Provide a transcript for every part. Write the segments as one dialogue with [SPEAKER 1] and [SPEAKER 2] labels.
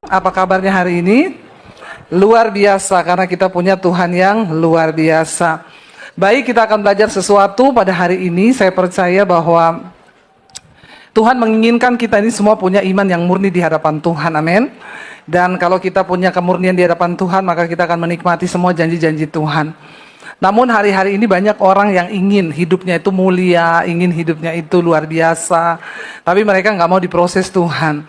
[SPEAKER 1] Apa kabarnya hari ini? Luar biasa, karena kita punya Tuhan yang luar biasa. Baik, kita akan belajar sesuatu pada hari ini. Saya percaya bahwa Tuhan menginginkan kita ini semua punya iman yang murni di hadapan Tuhan, amin. Dan kalau kita punya kemurnian di hadapan Tuhan, maka kita akan menikmati semua janji-janji Tuhan. Namun hari-hari ini banyak orang yang ingin hidupnya itu mulia, ingin hidupnya itu luar biasa, tapi mereka nggak mau diproses Tuhan.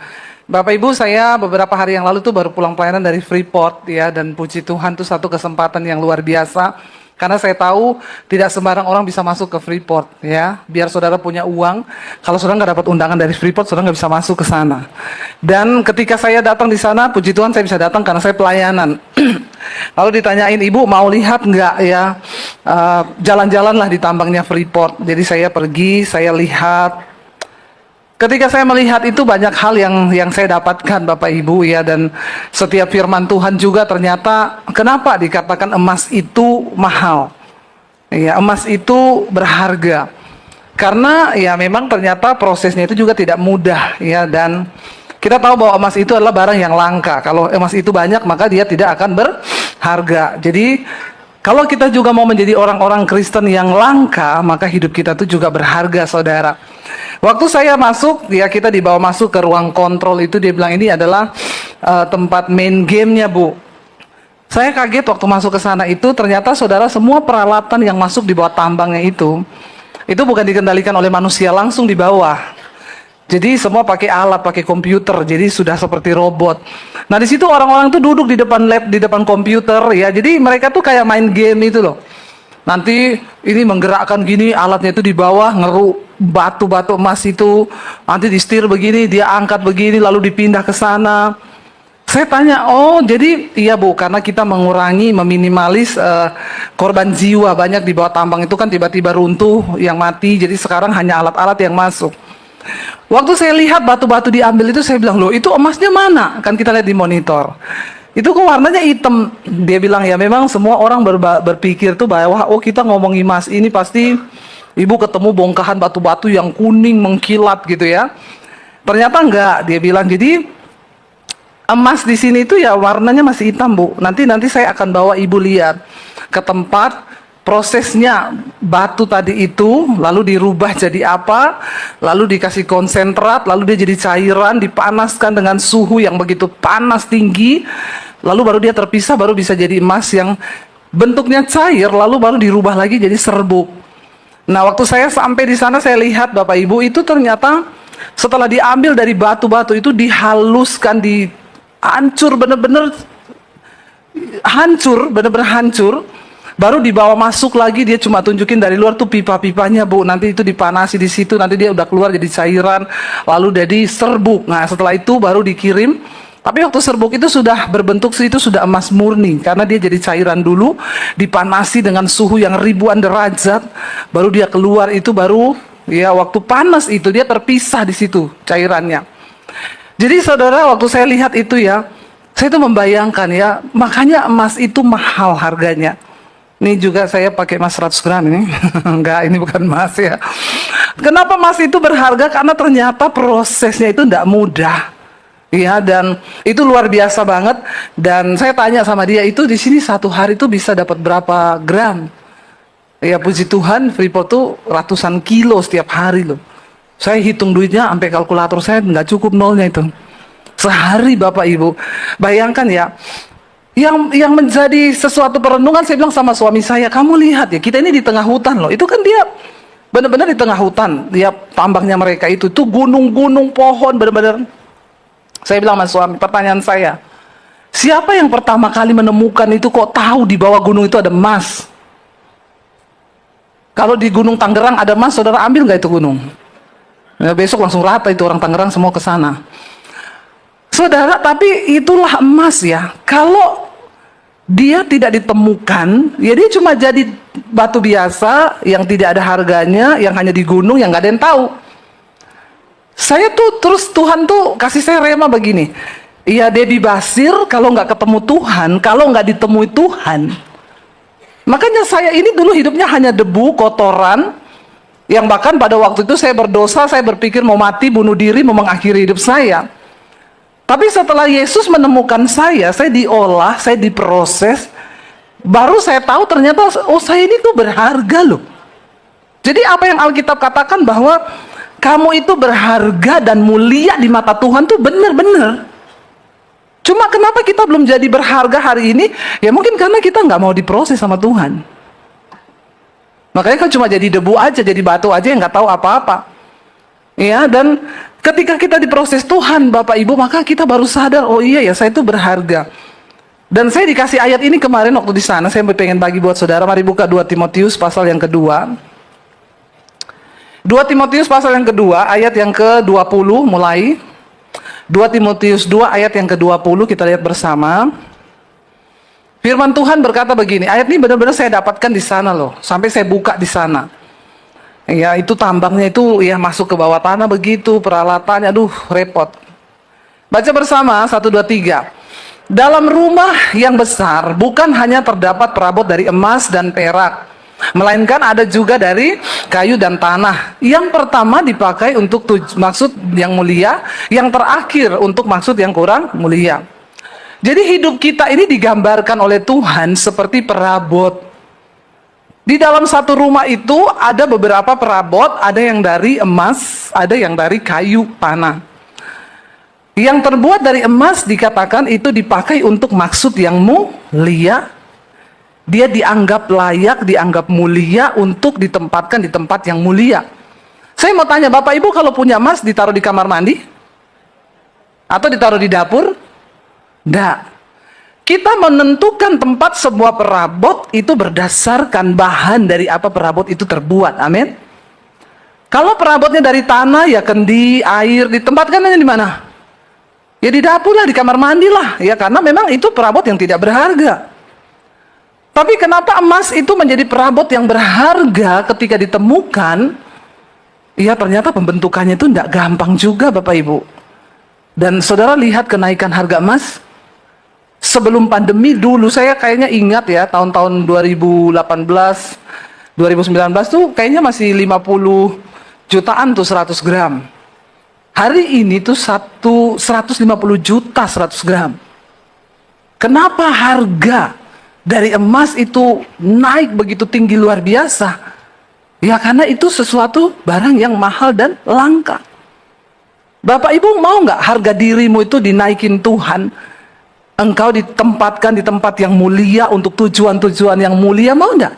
[SPEAKER 1] Bapak Ibu, saya beberapa hari yang lalu tuh baru pulang pelayanan dari Freeport ya, dan puji Tuhan tuh satu kesempatan yang luar biasa. Karena saya tahu tidak sembarang orang bisa masuk ke Freeport ya. Biar saudara punya uang, kalau saudara nggak dapat undangan dari Freeport, saudara nggak bisa masuk ke sana. Dan ketika saya datang di sana, puji Tuhan saya bisa datang karena saya pelayanan. Lalu ditanyain, ibu mau lihat nggak ya, jalan-jalan lah di tambangnya Freeport. Jadi saya pergi, saya lihat. Ketika saya melihat itu banyak hal yang saya dapatkan Bapak Ibu ya, dan setiap firman Tuhan juga ternyata kenapa dikatakan emas itu mahal. Ya, emas itu berharga. Karena ya memang ternyata prosesnya itu juga tidak mudah ya, dan kita tahu bahwa emas itu adalah barang yang langka. Kalau emas itu banyak maka dia tidak akan berharga. Jadi kalau kita juga mau menjadi orang-orang Kristen yang langka, maka hidup kita itu juga berharga, saudara. Waktu saya masuk, ya kita dibawa masuk ke ruang kontrol itu, dia bilang ini adalah tempat main gamenya, Bu. Saya kaget waktu masuk ke sana itu, ternyata saudara semua peralatan yang masuk di bawah tambangnya itu bukan dikendalikan oleh manusia, langsung di bawah. Jadi semua pakai alat, pakai komputer, jadi sudah seperti robot. Nah di situ orang-orang tuh duduk di depan lab, di depan komputer ya, jadi mereka tuh kayak main game itu loh. Nanti ini menggerakkan gini, alatnya itu di bawah, ngeruk batu-batu emas itu, nanti di setir begini, dia angkat begini, lalu dipindah ke sana. Saya tanya, oh jadi iya Bu, karena kita mengurangi, meminimalis korban jiwa. Banyak di bawah tambang itu kan tiba-tiba runtuh, yang mati, jadi sekarang hanya alat-alat yang masuk. Waktu saya lihat batu-batu diambil itu, saya bilang, loh itu emasnya mana? Kan kita lihat di monitor. Itu kok warnanya hitam. Dia bilang ya memang semua orang berpikir tuh bahwa oh kita ngomongin emas ini pasti ibu ketemu bongkahan batu-batu yang kuning mengkilat gitu ya. Ternyata enggak. Dia bilang jadi emas di sini itu ya warnanya masih hitam, Bu. Nanti saya akan bawa ibu lihat ke tempat prosesnya batu tadi itu, lalu dirubah jadi apa, lalu dikasih konsentrat, lalu dia jadi cairan, dipanaskan dengan suhu yang begitu panas tinggi, lalu baru dia terpisah, baru bisa jadi emas yang bentuknya cair, lalu baru dirubah lagi jadi serbuk. Nah waktu saya sampai di sana, saya lihat Bapak Ibu itu ternyata setelah diambil dari batu-batu itu dihaluskan, dihancur, bener-bener hancur. Baru dibawa masuk lagi, dia cuma tunjukin dari luar tuh pipa-pipanya, Bu. Nanti itu dipanasi di situ, nanti dia udah keluar jadi cairan, lalu jadi serbuk. Nah, setelah itu baru dikirim. Tapi waktu serbuk itu sudah berbentuk, itu sudah emas murni, karena dia jadi cairan dulu, dipanasi dengan suhu yang ribuan derajat, baru dia keluar itu baru ya waktu panas itu dia terpisah di situ cairannya. Jadi saudara, waktu saya lihat itu ya, saya itu membayangkan ya, makanya emas itu mahal harganya. Ini juga saya pakai emas 100 gram ini. Enggak, ini bukan emas ya. Kenapa emas itu berharga? Karena ternyata prosesnya itu tidak mudah. Ya, dan itu luar biasa banget. Dan saya tanya sama dia, itu di sini satu hari itu bisa dapat berapa gram? Ya puji Tuhan, Freeport tuh ratusan kilo setiap hari loh. Saya hitung duitnya sampai kalkulator saya nggak cukup nolnya itu. Sehari Bapak Ibu. Bayangkan ya. Yang menjadi sesuatu perenungan, saya bilang sama suami saya, kamu lihat ya, kita ini di tengah hutan loh. Itu kan dia benar-benar di tengah hutan. Dia tambangnya mereka itu tuh gunung-gunung pohon benar-benar. Saya bilang sama suami, pertanyaan saya, siapa yang pertama kali menemukan itu kok tahu di bawah gunung itu ada emas? Kalau di Gunung Tangerang ada emas, saudara ambil nggak itu gunung? Ya, besok langsung rata itu orang Tangerang semua ke sana. Saudara, tapi itulah emas ya. Kalau dia tidak ditemukan, ya dia cuma jadi batu biasa yang tidak ada harganya, yang hanya di gunung, yang nggak ada yang tahu. Saya tuh terus Tuhan tuh kasih saya rema begini. Iya, Debbie Basir kalau nggak ketemu Tuhan, kalau nggak ditemui Tuhan, makanya saya ini dulu hidupnya hanya debu, kotoran, yang bahkan pada waktu itu saya berdosa, saya berpikir mau mati, bunuh diri, mau mengakhiri hidup saya. Tapi setelah Yesus menemukan saya diolah, saya diproses, baru saya tahu ternyata, oh saya ini tuh berharga loh. Jadi apa yang Alkitab katakan bahwa kamu itu berharga dan mulia di mata Tuhan tuh benar-benar. Cuma kenapa kita belum jadi berharga hari ini? Ya mungkin karena kita nggak mau diproses sama Tuhan. Makanya kan cuma jadi debu aja, jadi batu aja yang nggak tahu apa-apa. Ya, dan ketika kita diproses Tuhan, Bapak Ibu, maka kita baru sadar, oh iya ya, saya itu berharga. Dan saya dikasih ayat ini kemarin waktu di sana, saya pengen bagi buat saudara. Mari buka 2 Timotius pasal yang kedua. 2 Timotius pasal yang kedua, ayat yang ke-20 mulai. 2 Timotius 2 ayat yang ke-20 kita lihat bersama. Firman Tuhan berkata begini, ayat ini benar-benar saya dapatkan di sana loh, sampai saya buka di sana. Ya itu tambangnya itu ya masuk ke bawah tanah begitu, peralatannya aduh repot. Baca bersama 1, 2, 3. Dalam rumah yang besar bukan hanya terdapat perabot dari emas dan perak, melainkan ada juga dari kayu dan tanah. Yang pertama dipakai untuk maksud yang mulia, yang terakhir untuk maksud yang kurang mulia. Jadi hidup kita ini digambarkan oleh Tuhan seperti perabot. Di dalam satu rumah itu ada beberapa perabot, ada yang dari emas, ada yang dari kayu tanah. Yang terbuat dari emas dikatakan itu dipakai untuk maksud yang mulia. Dia dianggap layak, dianggap mulia untuk ditempatkan di tempat yang mulia. Saya mau tanya, Bapak Ibu kalau punya emas ditaruh di kamar mandi? Atau ditaruh di dapur? Enggak. Kita menentukan tempat sebuah perabot itu berdasarkan bahan dari apa perabot itu terbuat. Amin. Kalau perabotnya dari tanah, ya kendi, air, ditempatkannya di mana? Ya di dapur lah, di kamar mandi lah. Ya karena memang itu perabot yang tidak berharga. Tapi kenapa emas itu menjadi perabot yang berharga ketika ditemukan? Ya ternyata pembentukannya itu tidak gampang juga Bapak Ibu. Dan saudara lihat kenaikan harga emas. Sebelum pandemi dulu saya kayaknya ingat ya tahun-tahun 2018, 2019 tuh kayaknya masih 50 jutaan tuh 100 gram. Hari ini tuh 150 juta 100 gram. Kenapa harga dari emas itu naik begitu tinggi luar biasa? Ya karena itu sesuatu barang yang mahal dan langka. Bapak Ibu mau nggak harga dirimu itu dinaikin Tuhan? Engkau ditempatkan di tempat yang mulia untuk tujuan-tujuan yang mulia, mau enggak?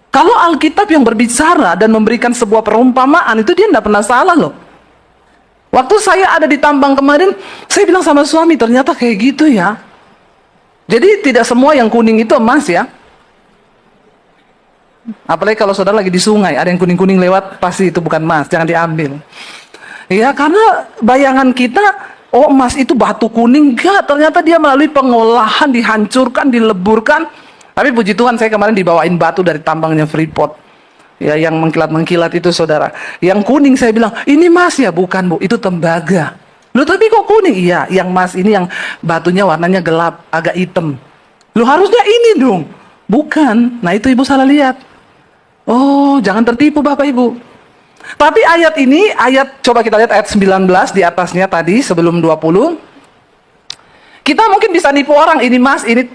[SPEAKER 1] Kalau Alkitab yang berbicara dan memberikan sebuah perumpamaan itu dia enggak pernah salah loh. Waktu saya ada di tambang kemarin, saya bilang sama suami, ternyata kayak gitu ya. Jadi tidak semua yang kuning itu emas ya. Apalagi kalau saudara lagi di sungai, ada yang kuning-kuning lewat, pasti itu bukan emas, jangan diambil. Ya karena bayangan kita, oh emas itu batu kuning, enggak, ternyata dia melalui pengolahan, dihancurkan, dileburkan. Tapi puji Tuhan saya kemarin dibawain batu dari tambangnya Freeport. Ya yang mengkilat-mengkilat itu saudara. Yang kuning saya bilang, ini emas ya? Bukan Bu, itu tembaga. Loh tapi kok kuning? Iya, yang emas ini yang batunya warnanya gelap, agak hitam. Loh harusnya ini dong. Bukan, nah itu Ibu salah lihat. Oh jangan tertipu Bapak Ibu. Tapi ayat ini, coba kita lihat ayat 19 di atasnya tadi sebelum 20. Kita mungkin bisa nipu orang, ini emas, ini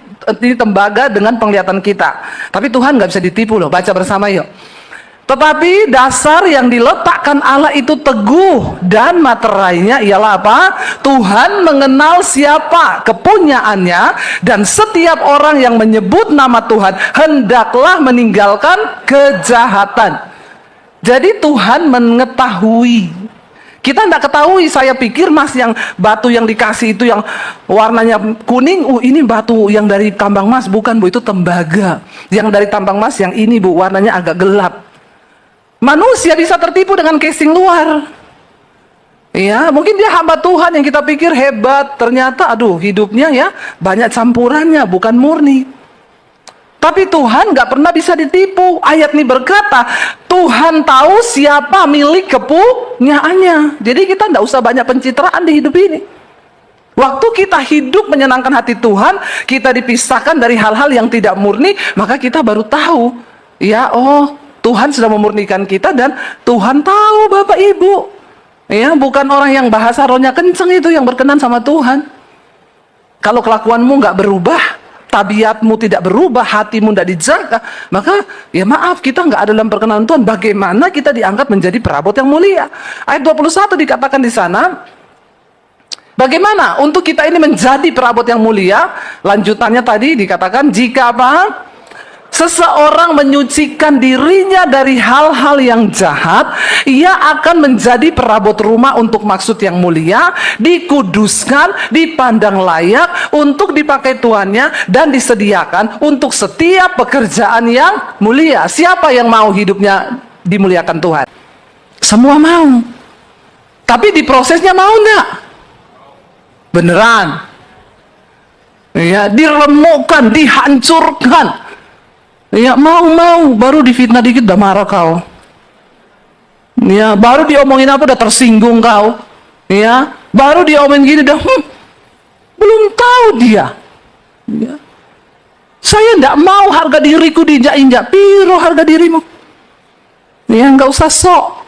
[SPEAKER 1] tembaga dengan penglihatan kita. Tapi Tuhan nggak bisa ditipu loh, baca bersama yuk. Tetapi dasar yang diletakkan Allah itu teguh dan materainya ialah apa? Tuhan mengenal siapa kepunyaannya dan setiap orang yang menyebut nama Tuhan hendaklah meninggalkan kejahatan. Jadi Tuhan mengetahui. Kita tidak ketahui, saya pikir mas yang batu yang dikasih itu yang warnanya kuning, ini batu yang dari tambang emas, bukan Bu, itu tembaga. Yang dari tambang emas yang ini Bu, warnanya agak gelap. Manusia bisa tertipu dengan casing luar. Ya, mungkin dia hamba Tuhan yang kita pikir hebat, ternyata aduh hidupnya ya banyak campurannya, bukan murni. Tapi Tuhan nggak pernah bisa ditipu. Ayat ini berkata, Tuhan tahu siapa milik kepunyaannya. Jadi kita nggak usah banyak pencitraan di hidup ini. Waktu kita hidup menyenangkan hati Tuhan, kita dipisahkan dari hal-hal yang tidak murni, maka kita baru tahu, ya oh Tuhan sudah memurnikan kita dan Tuhan tahu Bapak Ibu. Ya, bukan orang yang bahasa rohnya kenceng itu yang berkenan sama Tuhan. Kalau kelakuanmu nggak berubah, tabiatmu tidak berubah, hatimu tidak dijaga, maka ya maaf, kita nggak ada dalam perkenanan Tuhan. Bagaimana kita diangkat menjadi perabot yang mulia? Ayat 21 dikatakan di sana, bagaimana untuk kita ini menjadi perabot yang mulia? Lanjutannya tadi dikatakan, jika apa? Seseorang menyucikan dirinya dari hal-hal yang jahat, ia akan menjadi perabot rumah untuk maksud yang mulia, dikuduskan, dipandang layak untuk dipakai tuannya, dan disediakan untuk setiap pekerjaan yang mulia. Siapa yang mau hidupnya dimuliakan Tuhan? Semua mau. Tapi di prosesnya mau enggak? Beneran? Ya, diremukkan, dihancurkan. Ya, mau, baru difitnah dikit udah marah kau. Ya, baru diomongin apa udah tersinggung kau. Ya, baru diomongin gini udah belum tahu dia. Ya. Saya enggak mau harga diriku diinjak-injak. Piro harga dirimu? Ya, enggak usah sok.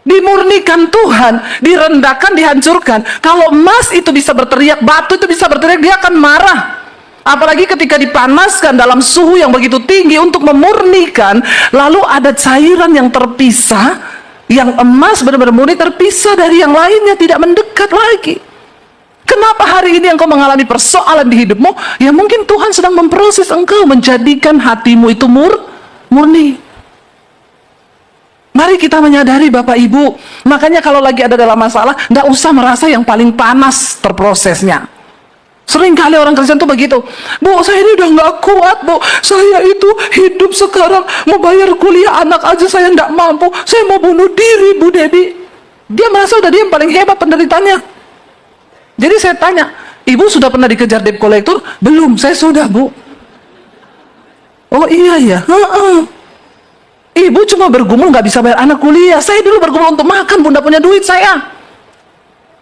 [SPEAKER 1] Dimurnikan Tuhan, direndahkan, dihancurkan. Kalau emas itu bisa berteriak, batu itu bisa berteriak, dia akan marah. Apalagi ketika dipanaskan dalam suhu yang begitu tinggi untuk memurnikan, lalu ada cairan yang terpisah, yang emas benar-benar murni terpisah dari yang lainnya, tidak mendekat lagi. Kenapa hari ini engkau mengalami persoalan di hidupmu? Ya mungkin Tuhan sedang memproses engkau, menjadikan hatimu itu murni. Mari kita menyadari Bapak Ibu, makanya kalau lagi ada dalam masalah, tidak usah merasa yang paling panas terprosesnya. Sering kali orang Kristen tuh begitu, Bu, saya ini udah nggak kuat, Bu, saya itu hidup sekarang mau bayar kuliah anak aja saya nggak mampu, saya mau bunuh diri, Bu Debbie. Dia merasa udah dia yang paling hebat penderitanya. Jadi saya tanya, Ibu sudah pernah dikejar debt collector? Belum, saya sudah, Bu. Oh iya ya, Ibu cuma bergumul nggak bisa bayar anak kuliah. Saya dulu bergumul untuk makan, Bunda punya duit saya.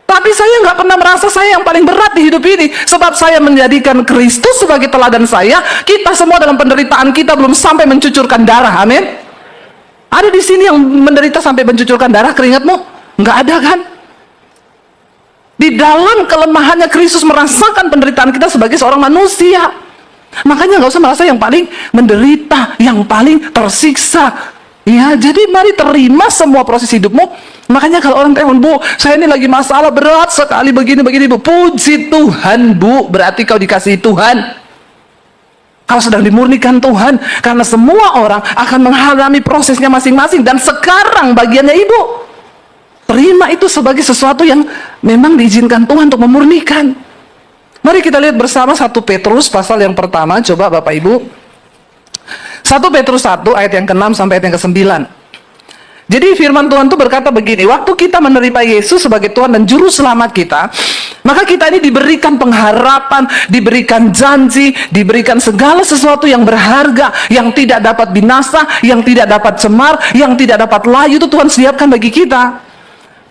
[SPEAKER 1] Tapi saya nggak pernah merasa saya yang paling berat di hidup ini, sebab saya menjadikan Kristus sebagai teladan saya. Kita semua dalam penderitaan kita belum sampai mencucurkan darah, amin. Ada di sini yang menderita sampai mencucurkan darah keringatmu? Nggak ada kan? Di dalam kelemahannya Kristus merasakan penderitaan kita sebagai seorang manusia. Makanya nggak usah merasa yang paling menderita, yang paling tersiksa. Ya, jadi mari terima semua proses hidupmu. Makanya kalau orang telepon, Bu, saya ini lagi masalah berat sekali begini, Bu. Puji Tuhan, Bu. Berarti kau dikasihi Tuhan. Kau sedang dimurnikan Tuhan. Karena semua orang akan mengalami prosesnya masing-masing. Dan sekarang bagiannya Ibu. Terima itu sebagai sesuatu yang memang diizinkan Tuhan untuk memurnikan. Mari kita lihat bersama 1 Petrus pasal yang pertama. Coba Bapak Ibu. 1 Petrus 1 ayat yang ke-6 sampai ayat yang ke-9. Jadi firman Tuhan itu berkata begini, waktu kita menerima Yesus sebagai Tuhan dan Juru Selamat kita, maka kita ini diberikan pengharapan, diberikan janji, diberikan segala sesuatu yang berharga, yang tidak dapat binasa, yang tidak dapat cemar, yang tidak dapat layu, itu Tuhan sediakan bagi kita.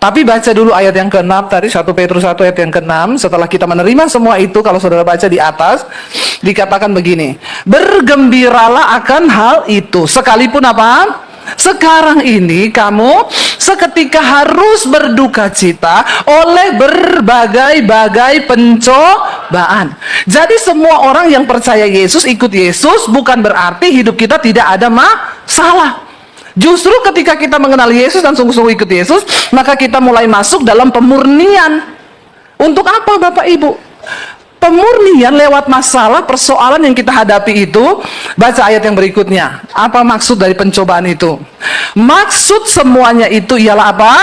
[SPEAKER 1] Tapi baca dulu ayat yang ke-6 tadi, 1 Petrus 1 ayat yang ke-6. Setelah kita menerima semua itu, kalau saudara baca di atas, dikatakan begini, bergembiralah akan hal itu, sekalipun apa? Sekarang ini kamu seketika harus berduka cita oleh berbagai-bagai pencobaan. Jadi semua orang yang percaya Yesus, ikut Yesus, bukan berarti hidup kita tidak ada masalah. Justru ketika kita mengenal Yesus dan sungguh-sungguh ikut Yesus, maka kita mulai masuk dalam pemurnian. Untuk apa Bapak Ibu? Pemurnian lewat masalah, persoalan yang kita hadapi itu. Baca ayat yang berikutnya. Apa maksud dari pencobaan itu? Maksud semuanya itu ialah apa?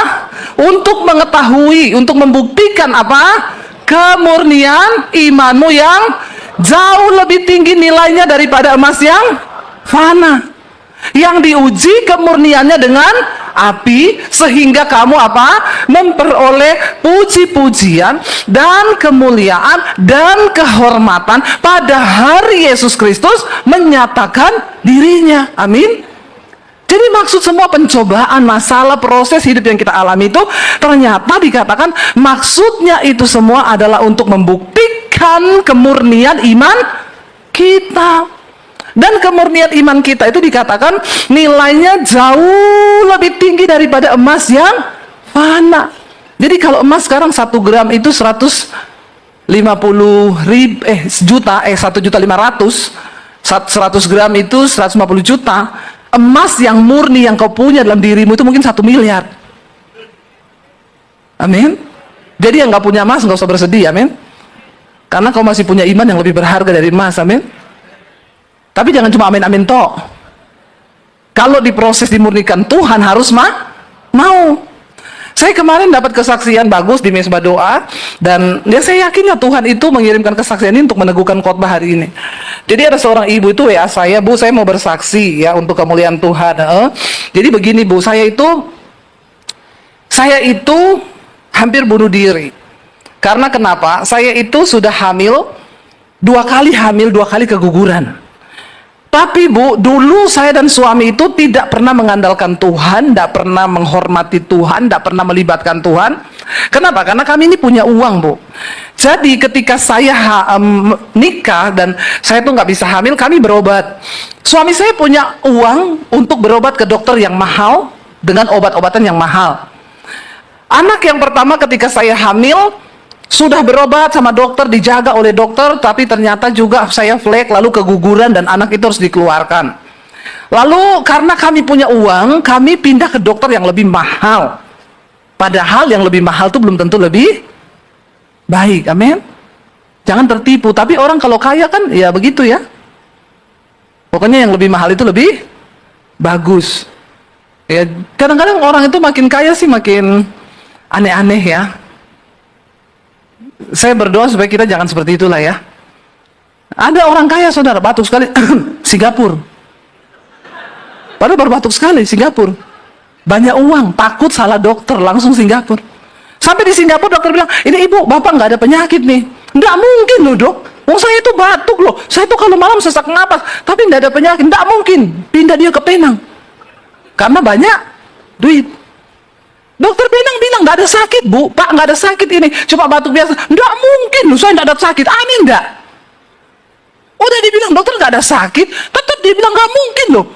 [SPEAKER 1] Untuk mengetahui, untuk membuktikan apa? Kemurnian imanmu yang jauh lebih tinggi nilainya daripada emas yang fana, yang diuji kemurniannya dengan api, sehingga kamu apa? Memperoleh puji-pujian dan kemuliaan dan kehormatan pada hari Yesus Kristus menyatakan dirinya. Amin. Jadi maksud semua pencobaan, masalah, proses hidup yang kita alami itu ternyata dikatakan maksudnya itu semua adalah untuk membuktikan kemurnian iman kita. Dan kemurnian iman kita itu dikatakan nilainya jauh lebih tinggi daripada emas yang fana. Jadi kalau emas sekarang 1 gram itu 1.500.000, 100 gram itu 150 juta. Emas yang murni yang kau punya dalam dirimu itu mungkin 1 miliar. Amin. Jadi yang nggak punya emas nggak usah bersedih, amin. Karena kau masih punya iman yang lebih berharga dari emas, amin. Tapi jangan cuma amin-amin toh. Kalau diproses dimurnikan Tuhan harus mau. Saya kemarin dapat kesaksian bagus di mesbah doa, dan ya saya yakinnya Tuhan itu mengirimkan kesaksian ini untuk meneguhkan khotbah hari ini. Jadi ada seorang ibu itu WA saya, Bu, saya mau bersaksi ya untuk kemuliaan Tuhan. Jadi begini Bu, saya itu hampir bunuh diri. Karena kenapa? Saya itu sudah hamil 2 kali keguguran. Tapi Bu, dulu saya dan suami itu tidak pernah mengandalkan Tuhan, tidak pernah menghormati Tuhan, tidak pernah melibatkan Tuhan. Kenapa? Karena kami ini punya uang, Bu. Jadi ketika saya nikah dan saya tuh nggak bisa hamil, kami berobat. Suami saya punya uang untuk berobat ke dokter yang mahal dengan obat-obatan yang mahal. Anak yang pertama ketika saya hamil, sudah berobat sama dokter, dijaga oleh dokter, tapi ternyata juga saya flek, lalu keguguran, dan anak itu harus dikeluarkan. Lalu karena kami punya uang, kami pindah ke dokter yang lebih mahal. Padahal yang lebih mahal itu belum tentu lebih baik, amin. Jangan tertipu, tapi orang kalau kaya kan ya begitu ya. Pokoknya yang lebih mahal itu lebih bagus. Ya, kadang-kadang orang itu makin kaya sih makin aneh-aneh ya. Saya berdoa supaya kita jangan seperti itulah ya. Ada orang kaya saudara, batuk sekali, Singapura. Padahal baru batuk sekali, Singapura. Banyak uang, takut salah dokter, langsung Singapura. Sampai di Singapura dokter bilang, ini ibu, bapak nggak ada penyakit nih. Nggak mungkin loh dok, saya itu batuk loh. Saya itu kalau malam sesak napas, tapi nggak ada penyakit. Nggak mungkin, pindah dia ke Penang. Karena banyak duit. Dokter Penang bilang nggak ada sakit Bu, Pak nggak ada sakit ini, cuma batuk biasa. Nggak mungkin loh, saya nggak ada sakit, amin nggak? Udah dibilang dokter nggak ada sakit, tetap dia bilang nggak mungkin loh.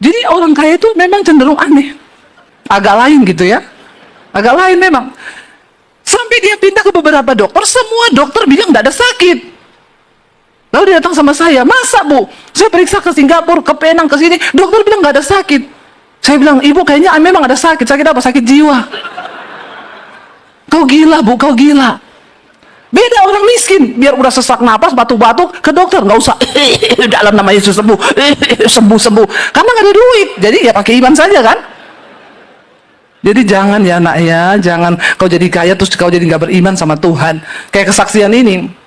[SPEAKER 1] Jadi orang kaya itu memang cenderung aneh, agak lain gitu ya, agak lain memang. Sampai dia pindah ke beberapa dokter, semua dokter bilang nggak ada sakit. Lalu dia datang sama saya, masa Bu? Saya periksa ke Singapura, ke Penang, ke sini, dokter bilang nggak ada sakit. Saya bilang, ibu kayaknya memang ada sakit. Sakit apa? Sakit jiwa. Kau gila Bu, kau gila. Beda orang miskin, biar udah sesak napas, batuk-batuk, ke dokter, nggak usah. Dalam nama Yesus sembuh, sembuh. Karena nggak ada duit, jadi ya pakai iman saja kan. Jadi jangan ya nak ya, jangan kau jadi kaya terus kau jadi nggak beriman sama Tuhan. Kayak kesaksian ini.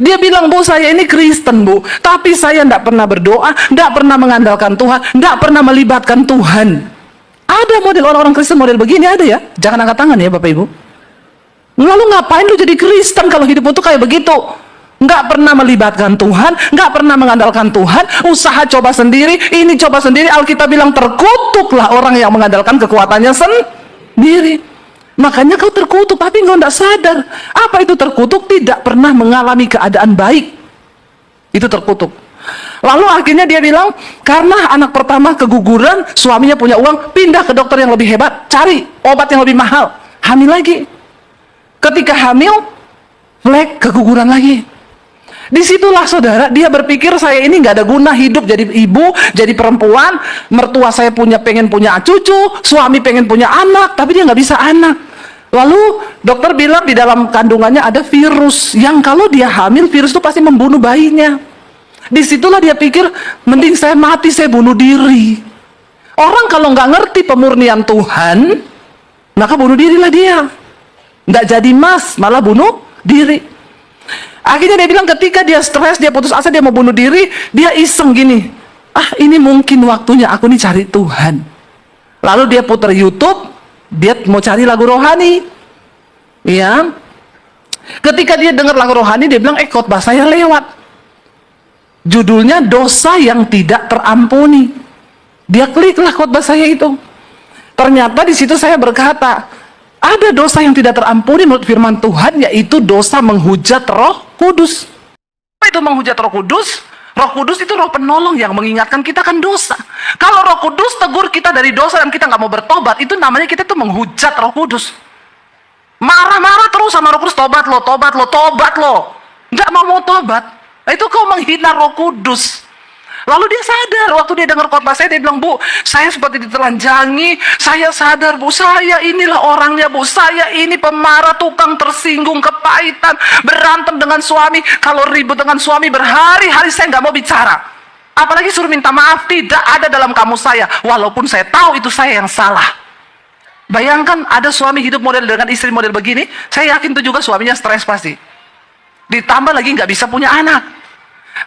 [SPEAKER 1] Dia bilang, Bu, saya ini Kristen, Bu, tapi saya tidak pernah berdoa, tidak pernah mengandalkan Tuhan, tidak pernah melibatkan Tuhan. Ada model orang-orang Kristen model begini, ada ya? Jangan angkat tangan ya Bapak Ibu. Lalu ngapain lu jadi Kristen kalau hidup itu kayak begitu? Nggak pernah melibatkan Tuhan, nggak pernah mengandalkan Tuhan, usaha coba sendiri, ini coba sendiri. Alkitab bilang terkutuklah orang yang mengandalkan kekuatannya sendiri. Makanya kau terkutuk, tapi kau tidak sadar. Apa itu terkutuk? Tidak pernah mengalami keadaan baik. Itu terkutuk. Lalu akhirnya dia bilang, karena anak pertama keguguran, suaminya punya uang, pindah ke dokter yang lebih hebat, cari obat yang lebih mahal, hamil lagi. Ketika hamil, flek, keguguran lagi. Disitulah saudara, dia berpikir saya ini nggak ada guna hidup jadi ibu, jadi perempuan, mertua saya pengen punya cucu, suami pengen punya anak, tapi dia nggak bisa anak. Lalu dokter bilang di dalam kandungannya ada virus, yang kalau dia hamil, virus itu pasti membunuh bayinya. Disitulah dia pikir, mending saya mati, saya bunuh diri. Orang kalau nggak ngerti pemurnian Tuhan, maka bunuh dirilah dia. Nggak jadi mas, malah bunuh diri. Akhirnya dia bilang ketika dia stres, dia putus asa, dia mau bunuh diri, dia iseng gini, ini mungkin waktunya aku nih cari Tuhan. Lalu dia putar YouTube, dia mau cari lagu rohani. Ya. Ketika dia dengar lagu rohani, dia bilang, khotbah saya lewat. Judulnya dosa yang tidak terampuni. Dia kliklah khotbah saya itu. Ternyata di situ saya berkata, ada dosa yang tidak terampuni menurut firman Tuhan, yaitu dosa menghujat Roh Kudus. Apa itu menghujat Roh Kudus? Roh Kudus itu roh penolong yang mengingatkan kita kan dosa. Kalau Roh Kudus tegur kita dari dosa dan kita nggak mau bertobat, itu namanya kita tuh menghujat Roh Kudus. Marah-marah terus sama Roh Kudus, tobat lo, tobat lo, tobat lo. Nggak mau tobat. Itu kau menghina Roh Kudus. Lalu dia sadar, waktu dia dengar khotbah saya, dia bilang, Bu, saya seperti ditelanjangi, saya sadar, Bu, saya inilah orangnya, Bu, saya ini pemarah, tukang tersinggung, kepahitan, berantem dengan suami, kalau ribut dengan suami berhari-hari saya nggak mau bicara. Apalagi suruh minta maaf, tidak ada dalam kamus saya, walaupun saya tahu itu saya yang salah. Bayangkan ada suami hidup model dengan istri model begini, saya yakin itu juga suaminya stres pasti. Ditambah lagi nggak bisa punya anak.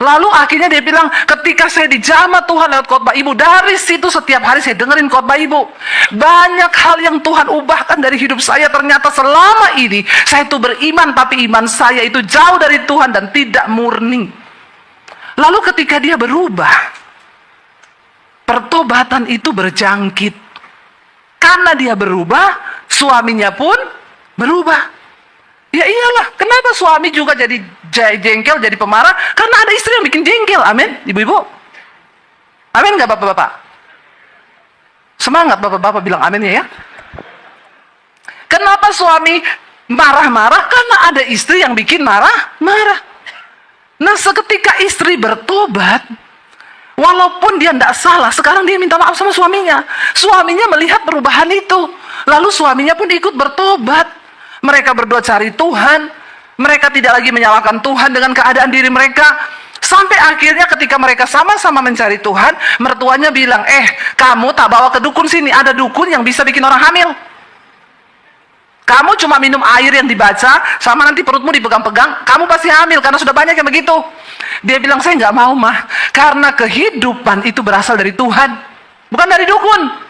[SPEAKER 1] Lalu akhirnya dia bilang, ketika saya dijamah Tuhan lewat khotbah ibu, dari situ setiap hari saya dengerin khotbah ibu. Banyak hal yang Tuhan ubahkan dari hidup saya. Ternyata selama ini saya itu beriman, tapi iman saya itu jauh dari Tuhan dan tidak murni. Lalu ketika dia berubah, pertobatan itu berjangkit. Karena dia berubah, suaminya pun berubah. Ya iyalah, kenapa suami juga jadi jengkel, jadi pemarah? Karena ada istri yang bikin jengkel, amin, ibu-ibu. Amin nggak bapak-bapak? Semangat bapak-bapak bilang amin ya. Kenapa suami marah-marah? Karena ada istri yang bikin marah-marah. Nah, seketika istri bertobat, walaupun dia tidak salah, sekarang dia minta maaf sama suaminya. Suaminya melihat perubahan itu, lalu suaminya pun ikut bertobat. Mereka berdua cari Tuhan. Mereka tidak lagi menyalahkan Tuhan dengan keadaan diri mereka. Sampai akhirnya ketika mereka sama-sama mencari Tuhan, mertuanya bilang, kamu tak bawa ke dukun sini. Ada dukun yang bisa bikin orang hamil. Kamu cuma minum air yang dibaca, sama nanti perutmu dipegang-pegang, kamu pasti hamil, karena sudah banyak yang begitu. Dia bilang, saya nggak mau mah, karena kehidupan itu berasal dari Tuhan, bukan dari dukun.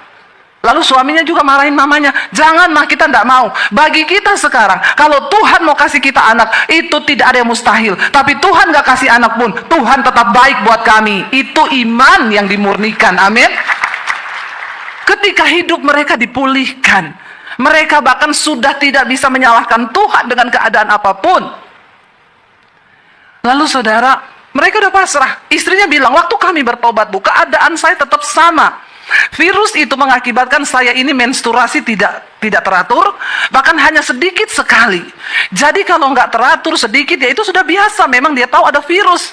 [SPEAKER 1] Lalu suaminya juga marahin mamanya, jangan mah, kita tidak mau. Bagi kita sekarang, kalau Tuhan mau kasih kita anak, itu tidak ada yang mustahil. Tapi Tuhan gak kasih anak pun, Tuhan tetap baik buat kami. Itu iman yang dimurnikan, amin. Ketika hidup mereka dipulihkan, mereka bahkan sudah tidak bisa menyalahkan Tuhan dengan keadaan apapun. Lalu saudara, mereka udah pasrah. Istrinya bilang, waktu kami bertobat, Bu, keadaan saya tetap sama. Virus itu mengakibatkan saya ini menstruasi tidak teratur, bahkan hanya sedikit sekali. Jadi kalau nggak teratur sedikit, ya itu sudah biasa. Memang dia tahu ada virus.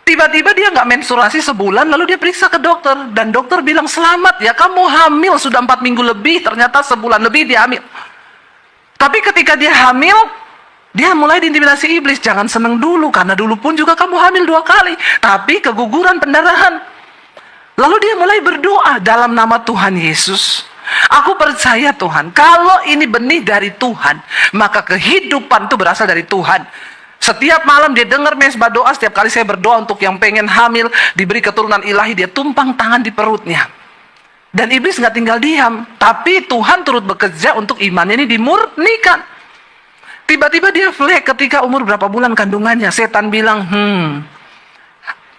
[SPEAKER 1] Tiba-tiba dia nggak menstruasi sebulan, lalu dia periksa ke dokter, dan dokter bilang, selamat ya, kamu hamil sudah 4 minggu lebih. Ternyata sebulan lebih dia hamil. Tapi ketika dia hamil, dia mulai diintimidasi iblis. Jangan seneng dulu, karena dulu pun juga kamu hamil 2 kali, tapi keguguran pendarahan. Lalu dia mulai berdoa dalam nama Tuhan Yesus. Aku percaya Tuhan, kalau ini benih dari Tuhan, maka kehidupan itu berasal dari Tuhan. Setiap malam dia dengar mesbah doa, setiap kali saya berdoa untuk yang pengen hamil, diberi keturunan ilahi, dia tumpang tangan di perutnya. Dan iblis nggak tinggal diam, tapi Tuhan turut bekerja untuk imannya ini dimurnikan. Tiba-tiba dia flek ketika umur berapa bulan kandungannya. Setan bilang,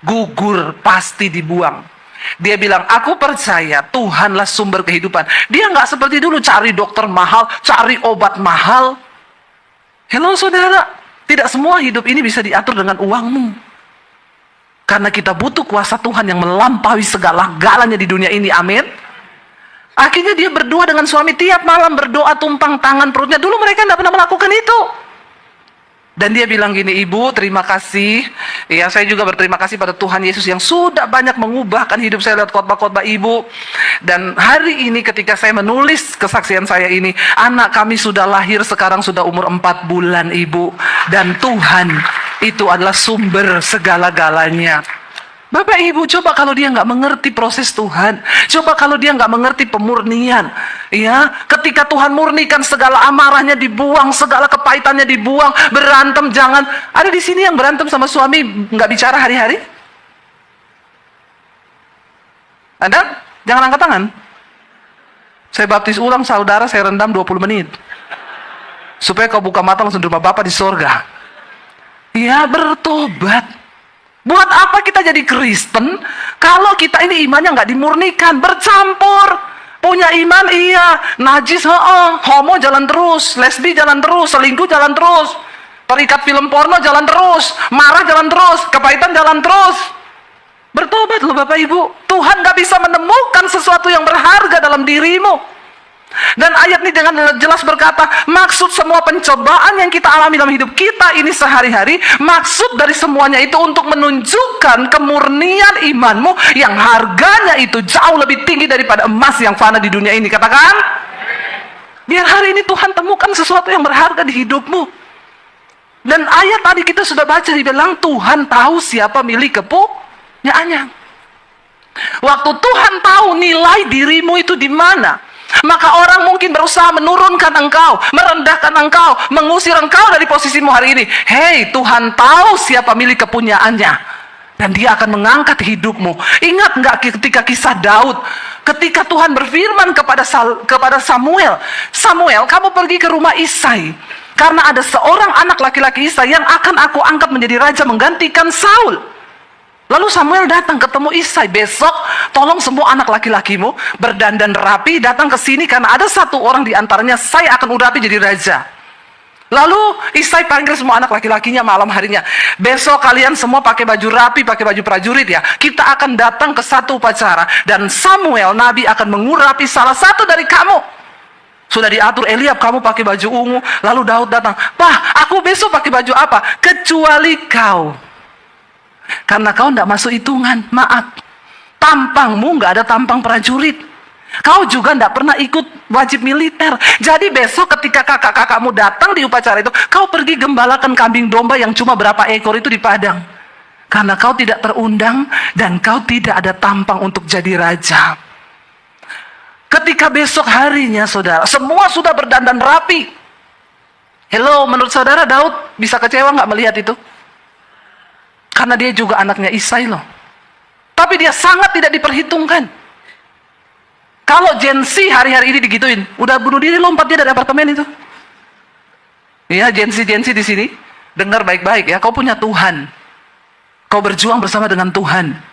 [SPEAKER 1] gugur, pasti dibuang. Dia bilang, aku percaya Tuhanlah sumber kehidupan. Dia nggak seperti dulu cari dokter mahal, cari obat mahal. Hello saudara, tidak semua hidup ini bisa diatur dengan uangmu. Karena kita butuh kuasa Tuhan yang melampaui segala-galanya di dunia ini, amin. Akhirnya dia berdoa dengan suami, tiap malam berdoa tumpang tangan perutnya. Dulu mereka tidak pernah melakukan itu. Dan dia bilang gini, Ibu, terima kasih. Ya, saya juga berterima kasih pada Tuhan Yesus yang sudah banyak mengubahkan hidup saya lewat khotbah-khotbah Ibu. Dan hari ini ketika saya menulis kesaksian saya ini, anak kami sudah lahir, sekarang sudah umur 4 bulan, Ibu. Dan Tuhan itu adalah sumber segala-galanya. Bapak Ibu, coba kalau dia nggak mengerti proses Tuhan, coba kalau dia nggak mengerti pemurnian, ya, ketika Tuhan murnikan segala amarahnya dibuang, segala kepahitannya dibuang, berantem jangan. Ada di sini yang berantem sama suami nggak bicara hari-hari? Ada? Jangan angkat tangan. Saya baptis ulang saudara, saya rendam 20 menit. Supaya kau buka mata langsung di rumah Bapa di sorga. Ya, bertobat. Buat apa kita jadi Kristen kalau kita ini imannya nggak dimurnikan, bercampur. Punya iman iya, najis homo jalan terus, lesbi jalan terus, selingkuh jalan terus, terikat film porno jalan terus, marah jalan terus, kepahitan jalan terus. Bertobat loh Bapak Ibu. Tuhan nggak bisa menemukan sesuatu yang berharga dalam dirimu. Dan ayat ini dengan jelas berkata, maksud semua pencobaan yang kita alami dalam hidup kita ini sehari-hari, maksud dari semuanya itu untuk menunjukkan kemurnian imanmu yang harganya itu jauh lebih tinggi daripada emas yang fana di dunia ini. Katakan, biar hari ini Tuhan temukan sesuatu yang berharga di hidupmu. Dan ayat tadi kita sudah baca, dibilang Tuhan tahu siapa milik kepunyaannya. Waktu Tuhan tahu nilai dirimu itu di mana, maka orang mungkin berusaha menurunkan engkau, merendahkan engkau, mengusir engkau dari posisimu hari ini. Hei, Tuhan tahu siapa milik kepunyaannya, dan Dia akan mengangkat hidupmu. Ingat nggak ketika kisah Daud, ketika Tuhan berfirman kepada Samuel, Samuel, kamu pergi ke rumah Isai, karena ada seorang anak laki-laki Isai yang akan aku angkat menjadi raja menggantikan Saul. Lalu Samuel datang ketemu Isai, besok tolong semua anak laki-lakimu berdandan rapi, datang ke sini karena ada satu orang di antaranya saya akan urapi jadi raja. Lalu Isai panggil semua anak laki-lakinya malam harinya. Besok kalian semua pakai baju rapi, pakai baju prajurit ya. Kita akan datang ke satu upacara dan Samuel Nabi akan mengurapi salah satu dari kamu. Sudah diatur, Eliab kamu pakai baju ungu. Lalu Daud datang, "Pak, aku besok pakai baju apa? Kecuali kau. Karena kau tidak masuk hitungan, maaf. Tampangmu nggak ada tampang prajurit. Kau juga tidak pernah ikut wajib militer. Jadi besok ketika kakak-kakakmu datang di upacara itu, kau pergi gembalakan kambing domba yang cuma berapa ekor itu di padang. Karena kau tidak terundang dan kau tidak ada tampang untuk jadi raja." Ketika besok harinya saudara, semua sudah berdandan rapi. Hello, menurut saudara Daud bisa kecewa nggak melihat itu? Karena dia juga anaknya Isai loh. Tapi dia sangat tidak diperhitungkan. Kalau Gen Z hari-hari ini digituin, udah bunuh diri lompat dia dari apartemen itu. Ya, Gen Z di sini, dengar baik-baik ya, kau punya Tuhan. Kau berjuang bersama dengan Tuhan.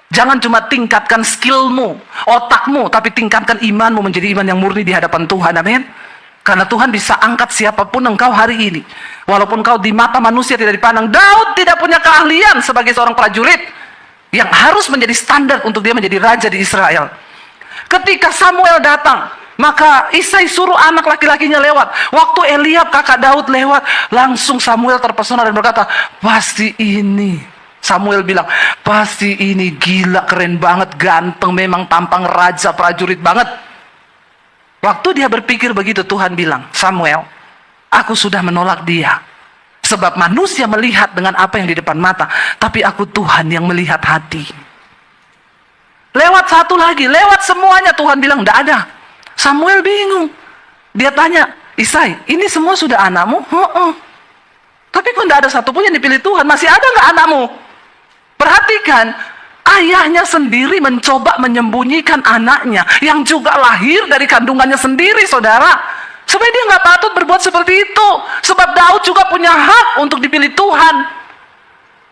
[SPEAKER 1] Jangan cuma tingkatkan skillmu, otakmu, tapi tingkatkan imanmu menjadi iman yang murni di hadapan Tuhan. Amin. Karena Tuhan bisa angkat siapapun engkau hari ini. Walaupun kau di mata manusia tidak dipandang. Daud tidak punya keahlian sebagai seorang prajurit yang harus menjadi standar untuk dia menjadi raja di Israel. Ketika Samuel datang, maka Isai suruh anak laki-lakinya lewat. Waktu Eliab kakak Daud lewat, langsung Samuel terpesona dan berkata, "Pasti ini." Samuel bilang, "Pasti ini gila, keren banget, ganteng, memang tampang raja prajurit banget." Waktu dia berpikir begitu, Tuhan bilang, "Samuel, aku sudah menolak dia. Sebab manusia melihat dengan apa yang di depan mata, tapi aku Tuhan yang melihat hati." Lewat satu lagi, lewat semuanya Tuhan bilang, "Tidak ada." Samuel bingung. Dia tanya, "Isai, ini semua sudah anakmu?" Tapi kok tidak ada satupun yang dipilih Tuhan? Masih ada nggak anakmu? Perhatikan, ayahnya sendiri mencoba menyembunyikan anaknya yang juga lahir dari kandungannya sendiri, saudara. Supaya dia nggak patut berbuat seperti itu. Sebab Daud juga punya hak untuk dipilih Tuhan.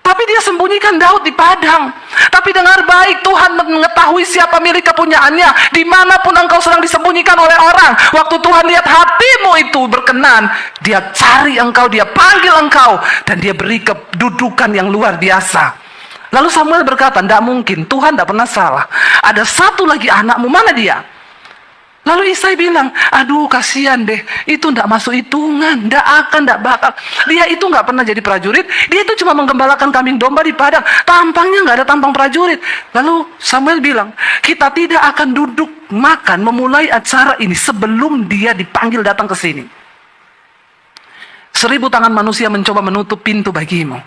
[SPEAKER 1] Tapi dia sembunyikan Daud di padang. Tapi dengar baik, Tuhan mengetahui siapa milik kepunyaannya. Dimanapun engkau sedang disembunyikan oleh orang, waktu Tuhan lihat hatimu itu berkenan, Dia cari engkau, Dia panggil engkau, dan Dia beri kedudukan yang luar biasa. Lalu Samuel berkata, "Tidak mungkin, Tuhan tidak pernah salah. Ada satu lagi anakmu, mana dia?" Lalu Isai bilang, "Aduh kasihan deh, itu tidak masuk hitungan, tidak akan, tidak bakal. Dia itu nggak pernah jadi prajurit, dia itu cuma menggembalakan kambing domba di padang, tampangnya nggak ada tampang prajurit." Lalu Samuel bilang, "Kita tidak akan duduk makan memulai acara ini sebelum dia dipanggil datang ke sini. 1000 tangan manusia mencoba menutup pintu bagimu.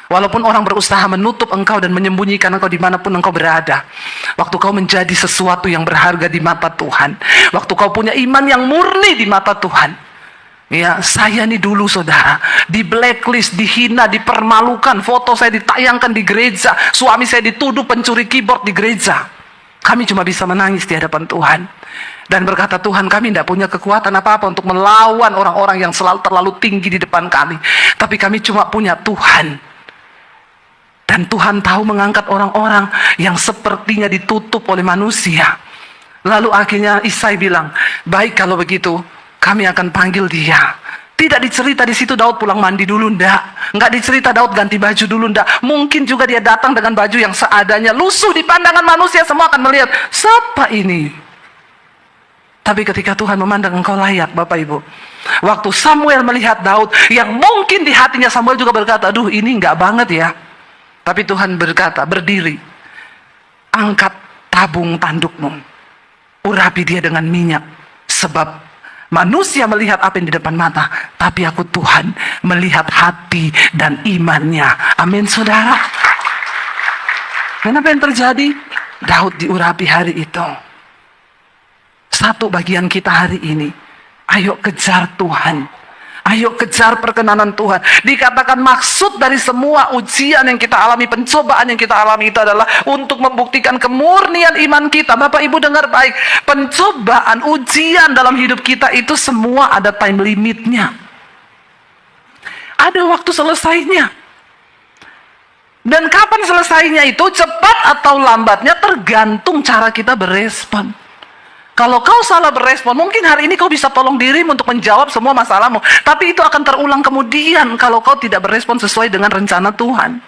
[SPEAKER 1] Walaupun orang berusaha menutup engkau dan menyembunyikan engkau dimanapun engkau berada. Waktu kau menjadi sesuatu yang berharga di mata Tuhan. Waktu kau punya iman yang murni di mata Tuhan. Ya, saya nih dulu saudara, di blacklist, dihina, dipermalukan. Foto saya ditayangkan di gereja. Suami saya dituduh pencuri keyboard di gereja. Kami cuma bisa menangis di hadapan Tuhan. Dan berkata, "Tuhan, kami tidak punya kekuatan apa-apa untuk melawan orang-orang yang selalu terlalu tinggi di depan kami. Tapi kami cuma punya Tuhan. Dan Tuhan tahu mengangkat orang-orang yang sepertinya ditutup oleh manusia." Lalu akhirnya Isai bilang, "Baik kalau begitu, kami akan panggil dia." Tidak dicerita di situ Daud pulang mandi dulu, ndak. Nggak dicerita Daud ganti baju dulu, ndak. Mungkin juga dia datang dengan baju yang seadanya, lusuh di pandangan manusia, semua akan melihat, "Siapa ini?" Tapi ketika Tuhan memandang engkau layak, Bapak Ibu. Waktu Samuel melihat Daud, yang mungkin di hatinya Samuel juga berkata, aduh ini nggak banget ya. Tapi Tuhan berkata, berdiri, angkat tabung tandukmu, urapi dia dengan minyak. Sebab manusia melihat apa yang di depan mata, tapi aku Tuhan melihat hati dan imannya. Amin, saudara. Kenapa yang terjadi? Daud diurapi hari itu. Satu bagian kita hari ini, ayo kejar Tuhan. Ayo kejar perkenanan Tuhan. Dikatakan maksud dari semua ujian yang kita alami, pencobaan yang kita alami itu adalah untuk membuktikan kemurnian iman kita. Bapak Ibu dengar baik, pencobaan, ujian dalam hidup kita itu semua ada time limitnya. Ada waktu selesainya. Dan kapan selesainya itu, cepat atau lambatnya tergantung cara kita berespon. Kalau kau salah berespon, mungkin hari ini kau bisa tolong dirimu untuk menjawab semua masalahmu. Tapi itu akan terulang kemudian kalau kau tidak berespon sesuai dengan rencana Tuhan.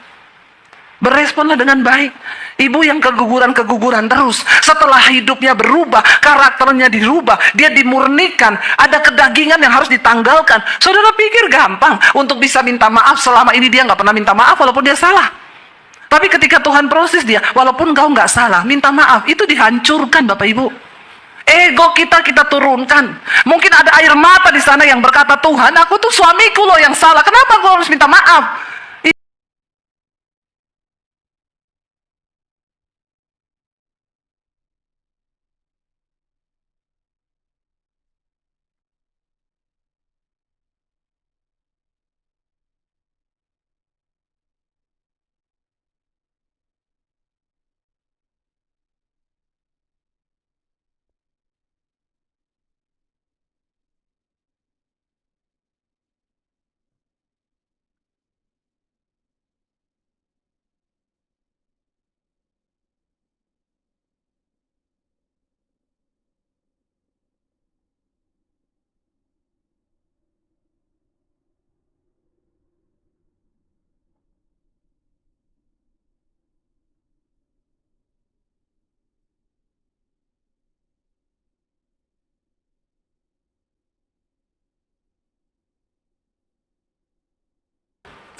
[SPEAKER 1] Beresponlah dengan baik. Ibu yang keguguran-keguguran terus, setelah hidupnya berubah, karakternya dirubah, dia dimurnikan, ada kedagingan yang harus ditanggalkan. Saudara pikir gampang untuk bisa minta maaf selama ini dia nggak pernah minta maaf walaupun dia salah. Tapi ketika Tuhan proses dia, walaupun kau nggak salah, minta maaf, itu dihancurkan Bapak Ibu. Ego kita turunkan. Mungkin ada air mata di sana yang berkata, Tuhan, aku tuh suamiku loh yang salah. Kenapa aku harus minta maaf?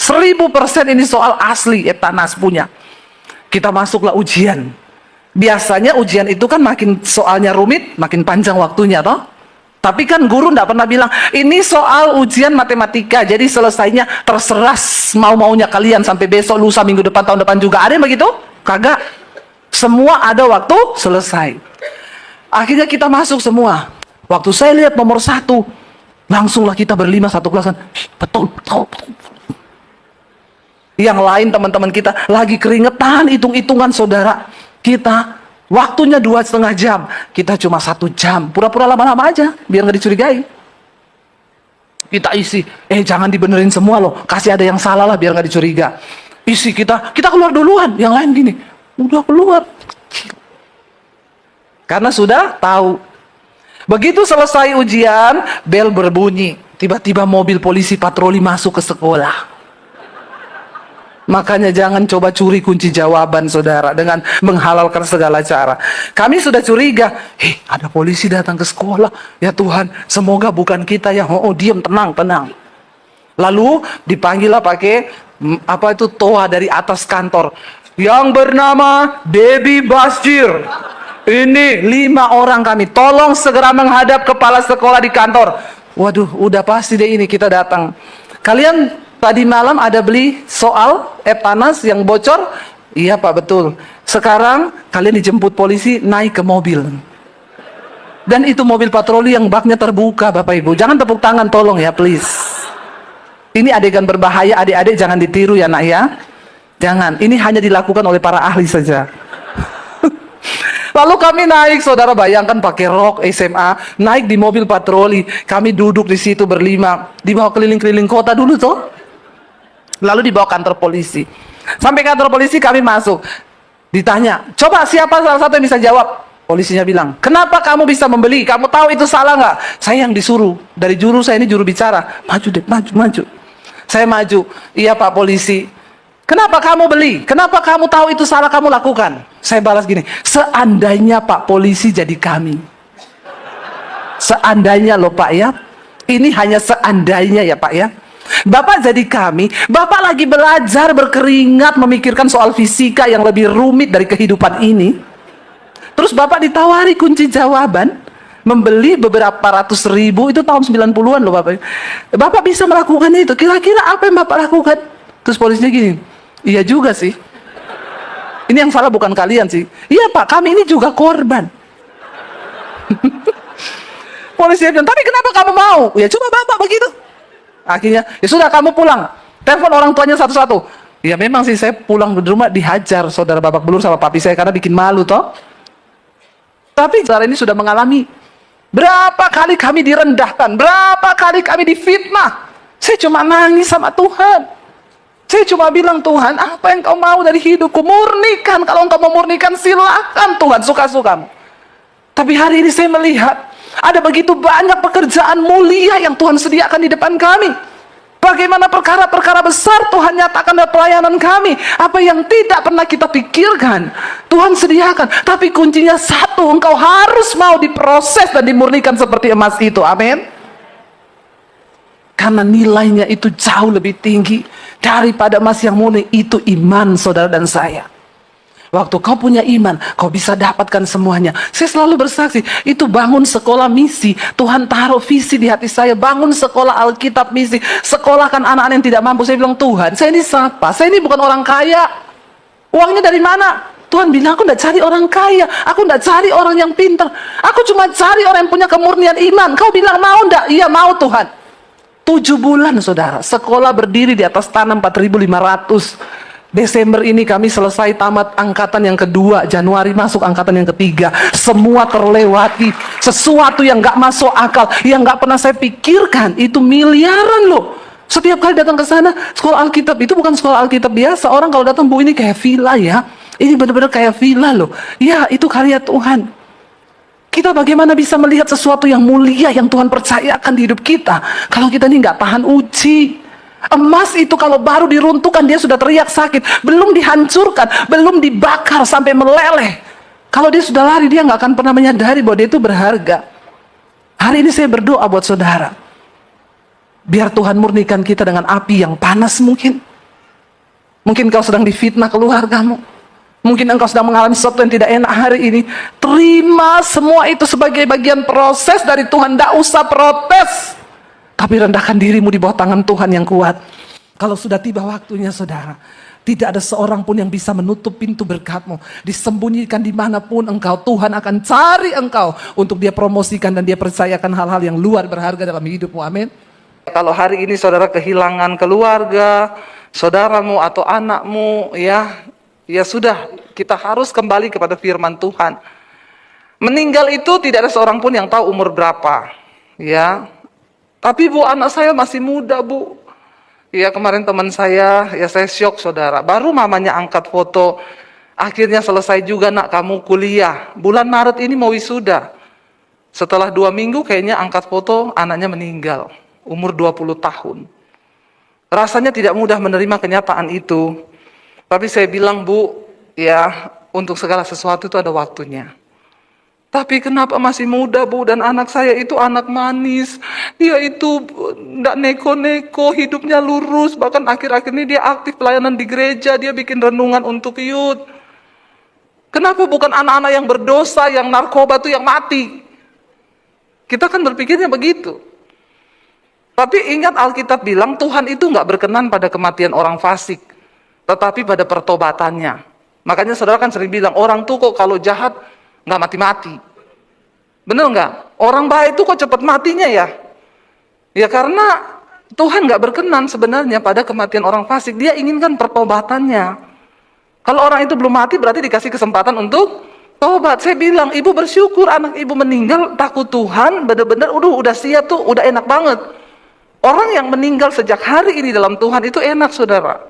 [SPEAKER 1] 1000% ini soal asli, Eptanas punya. Kita masuklah ujian. Biasanya ujian itu kan makin soalnya rumit, makin panjang waktunya, toh. Tapi kan guru tidak pernah bilang, ini soal ujian matematika, jadi selesainya terserah mau-maunya kalian sampai besok, lusa, minggu depan, tahun depan juga. Ada yang begitu? Kagak. Semua ada waktu selesai. Akhirnya kita masuk semua. Waktu saya lihat nomor 1, langsunglah kita berlima satu kelas kan. Betul. Yang lain teman-teman kita lagi keringetan, hitung-hitungan saudara. Kita waktunya 2,5 jam, kita cuma 1 jam. Pura-pura lama-lama aja, biar nggak dicurigai. Kita isi, jangan dibenerin semua loh, kasih ada yang salah lah biar nggak dicuriga. Isi kita keluar duluan, yang lain gini, udah keluar. Karena sudah tahu. Begitu selesai ujian, bel berbunyi. Tiba-tiba mobil polisi patroli masuk ke sekolah. Makanya jangan coba curi kunci jawaban saudara dengan menghalalkan segala cara. Kami sudah curiga, ada polisi datang ke sekolah. Ya Tuhan, semoga bukan kita yang diam, tenang. Lalu dipanggillah pakai toa dari atas kantor. Yang bernama Debbie Basjir. Ini 5 orang kami. Tolong segera menghadap kepala sekolah di kantor. Waduh, udah pasti deh ini kita datang. Kalian tadi malam ada beli soal Eptanas yang bocor? Iya Pak, betul. Sekarang kalian dijemput polisi naik ke mobil. Dan itu mobil patroli yang baknya terbuka Bapak Ibu. Jangan tepuk tangan tolong ya please. Ini adegan berbahaya, adik-adik jangan ditiru ya nak ya. Jangan, ini hanya dilakukan oleh para ahli saja. Lalu kami naik, saudara bayangkan pakai rok SMA, naik di mobil patroli. Kami duduk di situ berlima, dibawa keliling-keliling kota dulu tuh. Lalu dibawa kantor polisi. Sampai kantor polisi kami masuk. Ditanya, coba siapa salah satu yang bisa jawab? Polisinya bilang, kenapa kamu bisa membeli? Kamu tahu itu salah nggak? Saya yang disuruh. Dari juru saya ini juru bicara. Maju deh, maju. Saya maju. Iya Pak polisi. Kenapa kamu beli? Kenapa kamu tahu itu salah kamu lakukan? Saya balas gini, seandainya Pak polisi jadi kami. Seandainya loh Pak ya. Ini hanya seandainya ya Pak ya. Bapak jadi kami, Bapak lagi belajar berkeringat memikirkan soal fisika yang lebih rumit dari kehidupan ini. Terus Bapak ditawari kunci jawaban, membeli beberapa ratus ribu, itu tahun 90-an loh Bapak. Bapak bisa melakukan itu, kira-kira apa yang Bapak lakukan? Terus polisinya gini, iya juga sih. Ini yang salah bukan kalian sih. Iya Pak, kami ini juga korban. Polisinya bilang, tapi kenapa kamu mau? Ya coba Bapak begitu. Akhirnya, ya sudah kamu pulang. Telepon orang tuanya satu-satu. Ya memang sih saya pulang di rumah dihajar saudara babak belur sama papi saya karena bikin malu toh. Tapi saudara ini sudah mengalami berapa kali kami direndahkan, berapa kali kami difitnah. Saya cuma nangis sama Tuhan. Saya cuma bilang, Tuhan, apa yang kau mau dari hidupku? Murnikan. Kalau engkau memurnikan, silakan Tuhan, suka-sukamu. Tapi hari ini saya melihat ada begitu banyak pekerjaan mulia yang Tuhan sediakan di depan kami. Bagaimana perkara-perkara besar Tuhan nyatakan dalam pelayanan kami. Apa yang tidak pernah kita pikirkan, Tuhan sediakan. Tapi kuncinya satu, engkau harus mau diproses dan dimurnikan seperti emas itu. Amin. Karena nilainya itu jauh lebih tinggi daripada emas yang murni. Itu iman saudara dan saya. Waktu kau punya iman, kau bisa dapatkan semuanya. Saya selalu bersaksi, itu bangun sekolah misi. Tuhan taruh visi di hati saya, bangun sekolah Alkitab misi. Sekolahkan anak-anak yang tidak mampu. Saya bilang, Tuhan, saya ini siapa? Saya ini bukan orang kaya. Uangnya dari mana? Tuhan bilang, aku tidak cari orang kaya. Aku tidak cari orang yang pintar. Aku cuma cari orang yang punya kemurnian iman. Kau bilang mau tidak? Iya mau Tuhan. 7 bulan saudara, sekolah berdiri di atas tanah 4.500. Desember ini kami selesai tamat angkatan yang kedua, Januari masuk angkatan yang ketiga. Semua terlewati, sesuatu yang gak masuk akal, yang gak pernah saya pikirkan. Itu miliaran loh. Setiap kali datang ke sana, sekolah Alkitab itu bukan sekolah Alkitab biasa. Orang kalau datang, Bu, ini kayak villa ya. Ini benar-benar kayak villa loh. Ya, itu karya Tuhan. Kita bagaimana bisa melihat sesuatu yang mulia yang Tuhan percayakan di hidup kita kalau kita ini nggak tahan uji. Emas itu kalau baru diruntuhkan dia sudah teriak sakit, belum dihancurkan, belum dibakar sampai meleleh. Kalau dia sudah lari, dia nggak akan pernah menyadari bahwa dia itu berharga. Hari ini saya berdoa buat saudara, biar Tuhan murnikan kita dengan api yang panas mungkin. Mungkin kau sedang difitnah keluargamu. Mungkin engkau sedang mengalami sesuatu yang tidak enak hari ini. Terima semua itu sebagai bagian proses dari Tuhan. Tidak usah protes. Tapi rendahkan dirimu di bawah tangan Tuhan yang kuat. Kalau sudah tiba waktunya saudara, tidak ada seorang pun yang bisa menutup pintu berkatmu. Disembunyikan dimanapun engkau, Tuhan akan cari engkau untuk dia promosikan dan dia percayakan hal-hal yang luar berharga dalam hidupmu. Amin. Kalau hari ini saudara kehilangan keluarga, saudaramu atau anakmu, ya sudah, kita harus kembali kepada firman Tuhan. Meninggal itu tidak ada seorang pun yang tahu umur berapa. Ya. Tapi Bu, anak saya masih muda Bu. Ya kemarin teman saya, ya saya syok saudara. Baru mamanya angkat foto. Akhirnya selesai juga nak kamu kuliah. Bulan Maret ini mau wisuda. Setelah 2 minggu kayaknya angkat foto anaknya meninggal. Umur 20 tahun. Rasanya tidak mudah menerima kenyataan itu. Tapi saya bilang Bu, ya untuk segala sesuatu itu ada waktunya. Tapi kenapa masih muda Bu, dan anak saya itu anak manis. Dia itu tidak neko-neko, hidupnya lurus. Bahkan akhir-akhir ini dia aktif pelayanan di gereja, dia bikin renungan untuk youth. Kenapa bukan anak-anak yang berdosa, yang narkoba itu yang mati? Kita kan berpikirnya begitu. Tapi ingat Alkitab bilang Tuhan itu nggak berkenan pada kematian orang fasik, tetapi pada pertobatannya. Makanya saudara kan sering bilang, orang tuh kok kalau jahat nggak mati-mati. Bener nggak? Orang baik itu kok cepat matinya ya? Ya karena Tuhan nggak berkenan sebenarnya pada kematian orang fasik. Dia inginkan pertobatannya. Kalau orang itu belum mati berarti dikasih kesempatan untuk tobat. Saya bilang, ibu bersyukur anak ibu meninggal takut Tuhan, benar-benar udah siap tuh, udah enak banget. Orang yang meninggal sejak hari ini dalam Tuhan itu enak saudara.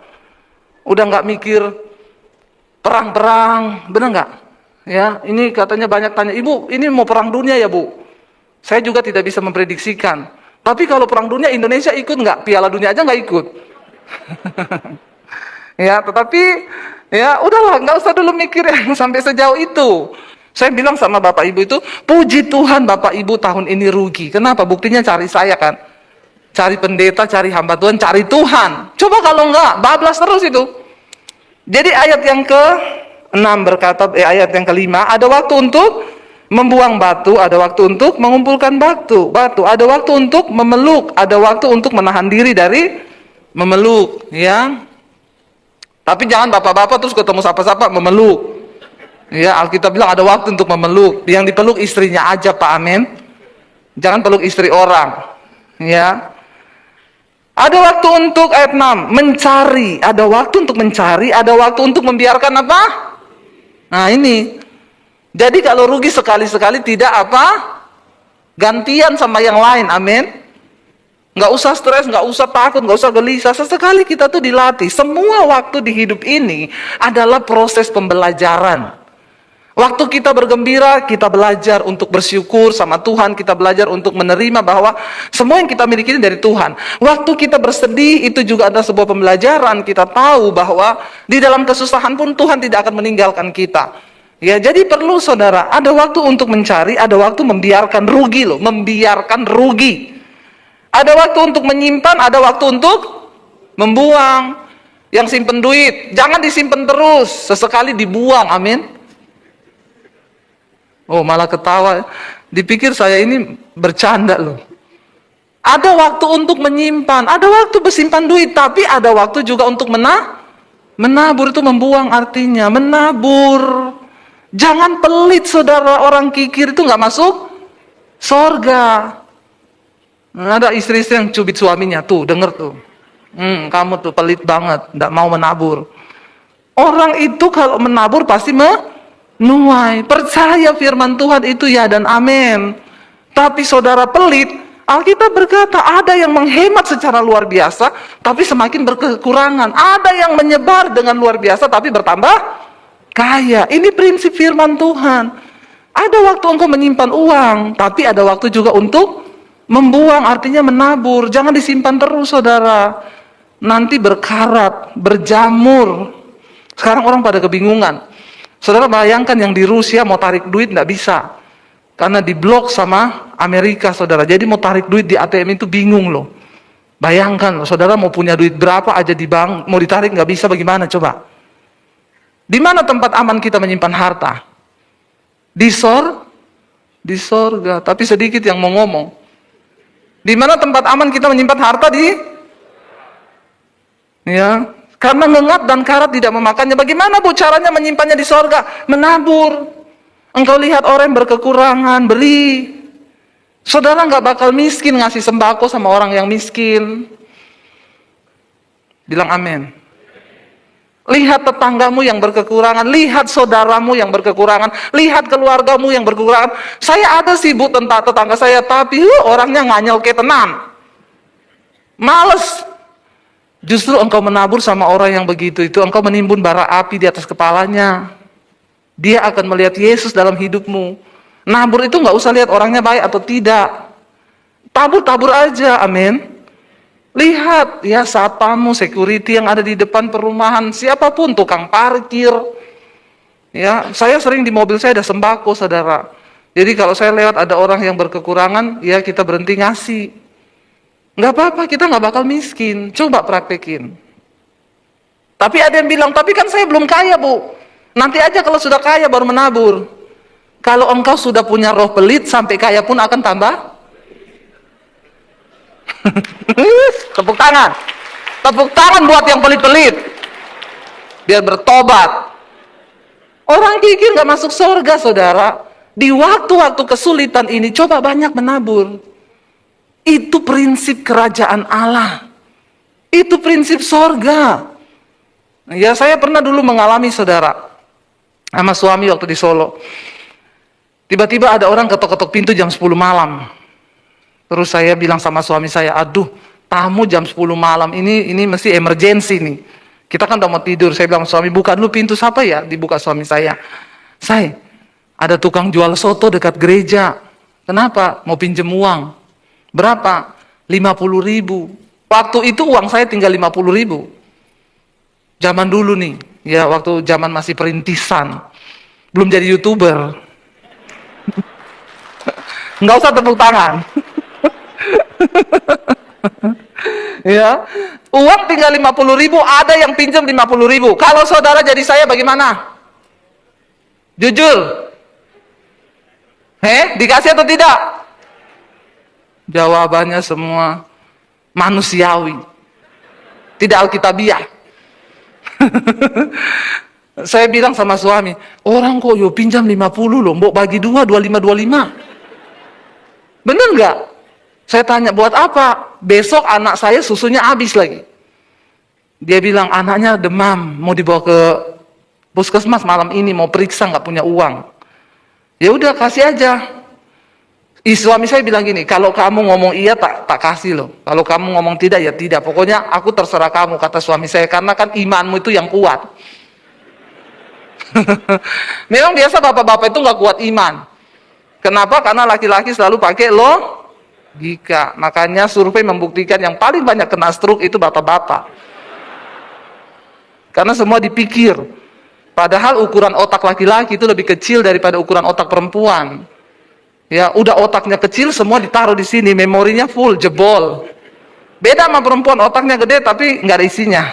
[SPEAKER 1] Udah nggak mikir perang-perang, bener nggak? Ya, ini katanya banyak tanya, ibu ini mau perang dunia ya Bu? Saya juga tidak bisa memprediksikan. Tapi kalau perang dunia Indonesia ikut nggak? Piala dunia aja nggak ikut. Ya, tetapi ya udahlah, nggak usah dulu mikir yang sampai sejauh itu. Saya bilang sama Bapak Ibu itu, puji Tuhan Bapak Ibu tahun ini rugi. Kenapa? Buktinya cari saya kan. Cari pendeta, cari hamba Tuhan, cari Tuhan. Coba kalau enggak, bablas terus itu. Jadi ayat yang ke-6 berkata, ayat yang ke-5, ada waktu untuk membuang batu, ada waktu untuk mengumpulkan batu, ada waktu untuk memeluk, ada waktu untuk menahan diri dari memeluk, ya. Tapi jangan bapak-bapak terus ketemu siapa-siapa memeluk. Ya, Alkitab bilang ada waktu untuk memeluk. Yang dipeluk istrinya aja, Pak, amin. Jangan peluk istri orang. Ya. Ada waktu untuk ayat 6, mencari. Ada waktu untuk mencari, ada waktu untuk membiarkan apa? Nah, ini. Jadi kalau rugi sekali-sekali tidak apa? Gantian sama yang lain, amin. Nggak usah stres, nggak usah takut, nggak usah gelisah. Sesekali kita tuh dilatih. Semua waktu di hidup ini adalah proses pembelajaran. Waktu kita bergembira, kita belajar untuk bersyukur sama Tuhan, kita belajar untuk menerima bahwa semua yang kita miliki ini dari Tuhan. Waktu kita bersedih, itu juga adalah sebuah pembelajaran. Kita tahu bahwa di dalam kesusahan pun Tuhan tidak akan meninggalkan kita. Ya, jadi perlu saudara, ada waktu untuk mencari, ada waktu membiarkan rugi loh, membiarkan rugi. Ada waktu untuk menyimpan, ada waktu untuk membuang. Yang simpen duit, jangan disimpan terus, sesekali dibuang, amin. Oh, malah ketawa. Dipikir saya ini bercanda loh. Ada waktu untuk menyimpan, ada waktu bersimpan duit, tapi ada waktu juga untuk menabur. Itu membuang artinya, menabur. Jangan pelit saudara, orang kikir itu nggak masuk sorga. Ada istri-istri yang cubit suaminya, tuh denger tuh. Kamu tuh pelit banget, nggak mau menabur. Orang itu kalau menabur pasti menuai. Percaya firman Tuhan itu ya dan amin. Tapi saudara pelit, Alkitab berkata ada yang menghemat secara luar biasa, tapi semakin berkekurangan. Ada yang menyebar dengan luar biasa, tapi bertambah kaya. Ini prinsip firman Tuhan. Ada waktu engkau menyimpan uang, tapi ada waktu juga untuk membuang, artinya menabur. Jangan disimpan terus saudara. Nanti berkarat, berjamur. Sekarang orang pada kebingungan. Saudara bayangkan yang di Rusia mau tarik duit nggak bisa. Karena diblok sama Amerika saudara. Jadi mau tarik duit di ATM itu bingung loh. Bayangkan loh, saudara mau punya duit berapa aja di bank, mau ditarik nggak bisa, bagaimana coba? Di mana tempat aman kita menyimpan harta? Di sorga. Tapi sedikit yang mau ngomong. Di mana tempat aman kita menyimpan harta? Ya, karena ngengat dan karat tidak memakannya. Bagaimana Bu caranya menyimpannya di sorga? Menabur. Engkau lihat orang yang berkekurangan, beri. Saudara nggak bakal miskin ngasih sembako sama orang yang miskin. Bilang amin. Lihat tetanggamu yang berkekurangan, lihat saudaramu yang berkekurangan, lihat keluargamu yang berkekurangan. Saya ada sih Bu tetangga saya, tapi orangnya nganyel kayak tenan. Males. Justru engkau menabur sama orang yang begitu itu, engkau menimbun bara api di atas kepalanya. Dia akan melihat Yesus dalam hidupmu. Nabur itu nggak usah lihat orangnya baik atau tidak. Tabur-tabur aja, amin. Lihat ya satpamu, security yang ada di depan perumahan, siapapun, tukang parkir. Ya, saya sering di mobil saya ada sembako, saudara. Jadi kalau saya lewat ada orang yang berkekurangan, ya kita berhenti ngasih. Nggak apa-apa, kita nggak bakal miskin. Coba praktekin. Tapi ada yang bilang, tapi kan saya belum kaya Bu. Nanti aja kalau sudah kaya baru menabur. Kalau engkau sudah punya roh pelit, sampai kaya pun akan tambah. Tepuk tangan. Tepuk tangan buat yang pelit-pelit. Biar bertobat. Orang kikir nggak masuk surga, saudara. Di waktu-waktu kesulitan ini, coba banyak menabur. Itu prinsip kerajaan Allah. Itu prinsip sorga. Ya, saya pernah dulu mengalami saudara. Sama suami waktu di Solo. Tiba-tiba ada orang ketok-ketok pintu jam 10 malam. Terus saya bilang sama suami saya, aduh tamu jam 10 malam, ini mesti emergency nih. Kita kan udah mau tidur. Saya bilang suami, buka dulu pintu. Siapa ya? Dibuka suami saya. Say, ada tukang jual soto dekat gereja. Kenapa? Mau pinjem uang. Berapa? 50.000. Waktu itu uang saya tinggal 50.000. Zaman dulu nih, ya waktu zaman masih perintisan, belum jadi YouTuber. Nggak usah tepuk tangan. Ya, uang tinggal 50.000, ada yang pinjam 50.000. Kalau saudara jadi saya bagaimana? Jujur, dikasih atau tidak? Jawabannya semua manusiawi, tidak alkitabiah. Saya bilang sama suami, orang kok yo pinjam 50 loh, mbok bagi dua, 25. Bener nggak? Saya tanya, buat apa? Besok anak saya susunya habis lagi. Dia bilang, anaknya demam, mau dibawa ke puskesmas malam ini, mau periksa, nggak punya uang. Ya udah, kasih aja. Suami saya bilang gini, kalau kamu ngomong iya, tak kasih loh. Kalau kamu ngomong tidak, ya tidak. Pokoknya aku terserah kamu, kata suami saya. Karena kan imanmu itu yang kuat. Memang biasa bapak-bapak itu nggak kuat iman. Kenapa? Karena laki-laki selalu pakai logika. Makanya survei membuktikan yang paling banyak kena stroke itu bapak-bapak. Karena semua dipikir. Padahal ukuran otak laki-laki itu lebih kecil daripada ukuran otak perempuan. Ya, udah otaknya kecil, semua ditaruh di sini, memorinya full, jebol. Beda sama perempuan, otaknya gede tapi nggak ada isinya.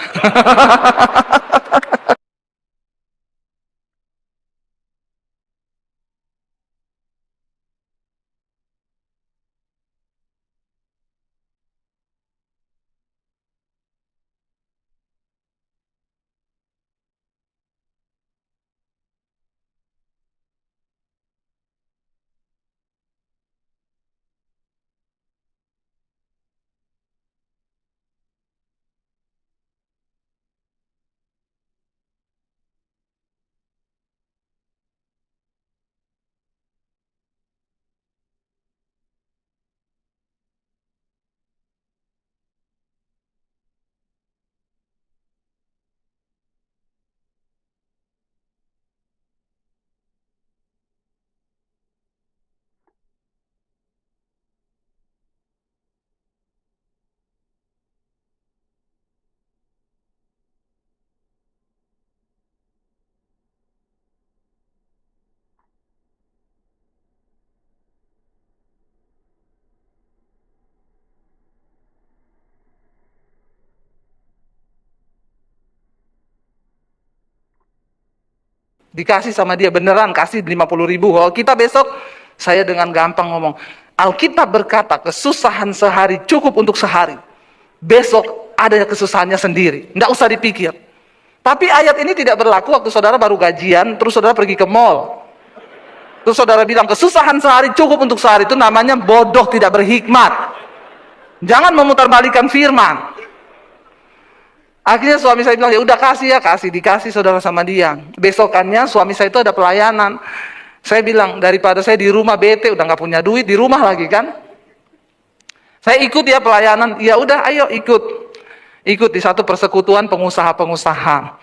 [SPEAKER 1] Dikasih sama dia, beneran kasih 50.000. Kalau kita besok, saya dengan gampang ngomong, Alkitab berkata kesusahan sehari cukup untuk sehari. Besok ada kesusahannya sendiri, nggak usah dipikir. Tapi ayat ini tidak berlaku waktu saudara baru gajian, terus saudara pergi ke mall. Terus saudara bilang kesusahan sehari cukup untuk sehari, itu namanya bodoh, tidak berhikmat. Jangan memutarbalikkan firman. Akhirnya suami saya bilang, ya udah kasih ya, dikasih saudara sama dia. Besokannya suami saya itu ada pelayanan. Saya bilang, daripada saya di rumah bete, udah nggak punya duit, di rumah lagi kan. Saya ikut ya pelayanan, ya udah ayo ikut. Ikut di satu persekutuan pengusaha-pengusaha.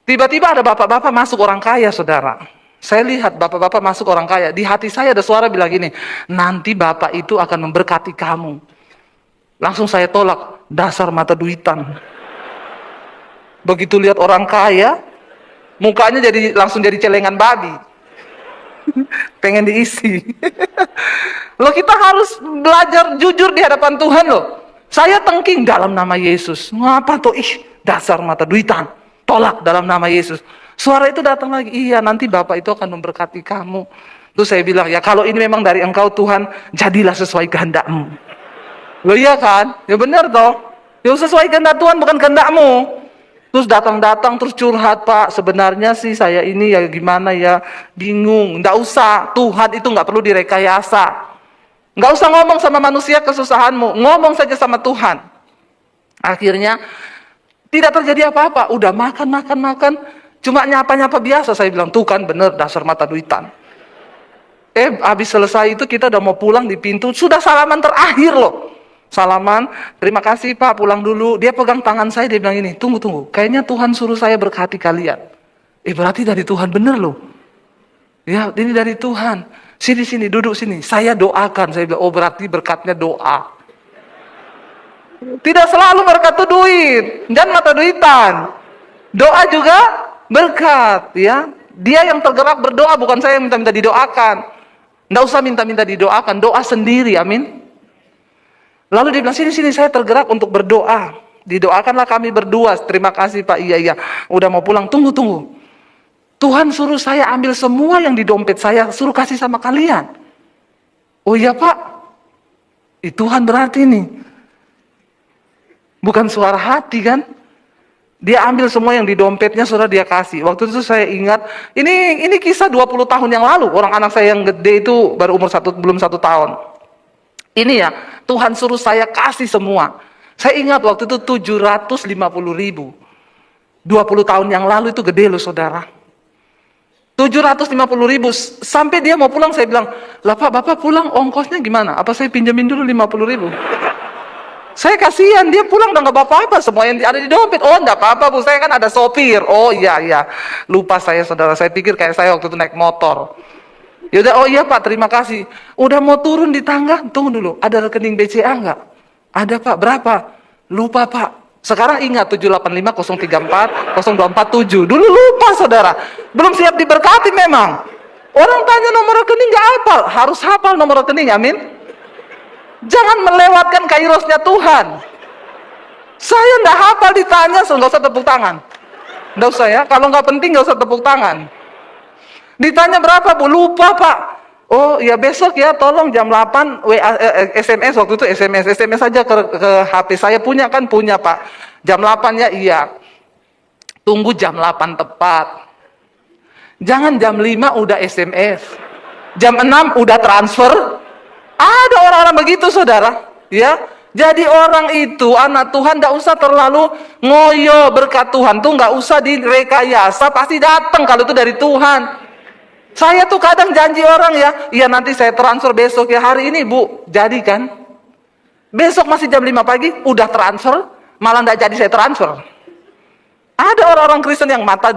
[SPEAKER 1] Tiba-tiba ada bapak-bapak masuk orang kaya, saudara. Saya lihat bapak-bapak masuk orang kaya. Di hati saya ada suara bilang gini, nanti bapak itu akan memberkati kamu. Langsung saya tolak, dasar mata duitan. Begitu lihat orang kaya, mukanya langsung jadi celengan babi. Pengen diisi. Loh, kita harus belajar jujur di hadapan Tuhan loh. Saya tengking dalam nama Yesus. Ngapa tuh? Dasar mata duitan. Tolak dalam nama Yesus. Suara itu datang lagi. Iya, nanti Bapak itu akan memberkati kamu. Terus saya bilang, ya kalau ini memang dari Engkau Tuhan, jadilah sesuai kehendak-Mu. Loh iya kan? Ya benar toh. Ya sesuai kehendak Tuhan, bukan kehendak-Mu. Terus datang-datang terus curhat, Pak, sebenarnya sih saya ini ya gimana ya, bingung. Nggak usah, Tuhan itu nggak perlu direkayasa. Nggak usah ngomong sama manusia kesusahanmu, ngomong saja sama Tuhan. Akhirnya tidak terjadi apa-apa, udah makan, cuma nyapa-nyapa biasa. Saya bilang, tuh kan bener, dasar mata duitan. Habis selesai itu kita udah mau pulang, di pintu sudah salaman terakhir loh. Salaman, terima kasih Pak, pulang dulu. Dia pegang tangan saya, dia bilang ini, tunggu, kayaknya Tuhan suruh saya berkati kalian. Berarti dari Tuhan bener loh. Ya, ini dari Tuhan. Sini, duduk sini. Saya doakan. Saya bilang, oh berarti berkatnya doa. Tidak selalu berkat itu duit, dan mata duitan. Doa juga berkat, ya. Dia yang tergerak berdoa, bukan saya yang minta-minta didoakan. Nggak usah minta-minta didoakan, doa sendiri, amin. Lalu dia bilang, sini saya tergerak untuk berdoa. Didoakanlah kami berdua. Terima kasih Pak, iya. Udah mau pulang, tunggu. Tuhan suruh saya ambil semua yang di dompet saya, suruh kasih sama kalian. Oh iya Pak, Tuhan berarti nih. Bukan suara hati kan? Dia ambil semua yang di dompetnya, sudah dia kasih. Waktu itu saya ingat, ini kisah 20 tahun yang lalu. Orang anak saya yang gede itu baru umur belum 1 tahun. Ini ya, Tuhan suruh saya kasih semua. Saya ingat waktu itu 750.000. 20 tahun yang lalu itu gede loh saudara. 750.000. Sampai dia mau pulang saya bilang, lah Pak, Bapak pulang ongkosnya gimana? Apa saya pinjamin dulu 50.000? Saya kasihan, dia pulang udah gak apa-apa, semua yang ada di dompet. Oh enggak apa-apa Bu, saya kan ada sopir. Oh iya. Lupa saya saudara, saya pikir kayak saya waktu itu naik motor. Yaudah, oh iya Pak, terima kasih. Udah mau turun di tangga, tunggu dulu, ada rekening BCA enggak? Ada Pak, berapa? Lupa Pak. Sekarang ingat 785 034 0247. Dulu lupa saudara. Belum siap diberkati memang. Orang tanya nomor rekening gak hafal, harus hafal nomor rekening, amin. Jangan melewatkan kairosnya Tuhan. Saya nggak hafal ditanya, so nggak usah tepuk tangan. Nggak usah ya, kalau nggak penting nggak usah tepuk tangan. Ditanya berapa Bu? Lupa Pak. Oh ya besok ya, tolong jam 8 WA, SMS waktu itu SMS aja ke HP saya punya Pak. Jam 8 ya, iya. Tunggu jam 8 tepat. Jangan jam 5 udah SMS. Jam 6 udah transfer. Ada orang-orang begitu saudara, ya. Jadi orang itu anak Tuhan nggak usah terlalu ngoyo berkat Tuhan tuh, nggak usah direkayasa, pasti datang kalau itu dari Tuhan. Saya tuh kadang janji orang ya, iya nanti saya transfer besok ya, hari ini Bu, jadi kan? Besok masih jam 5 pagi udah transfer, malah nggak jadi saya transfer. Ada orang-orang Kristen yang mata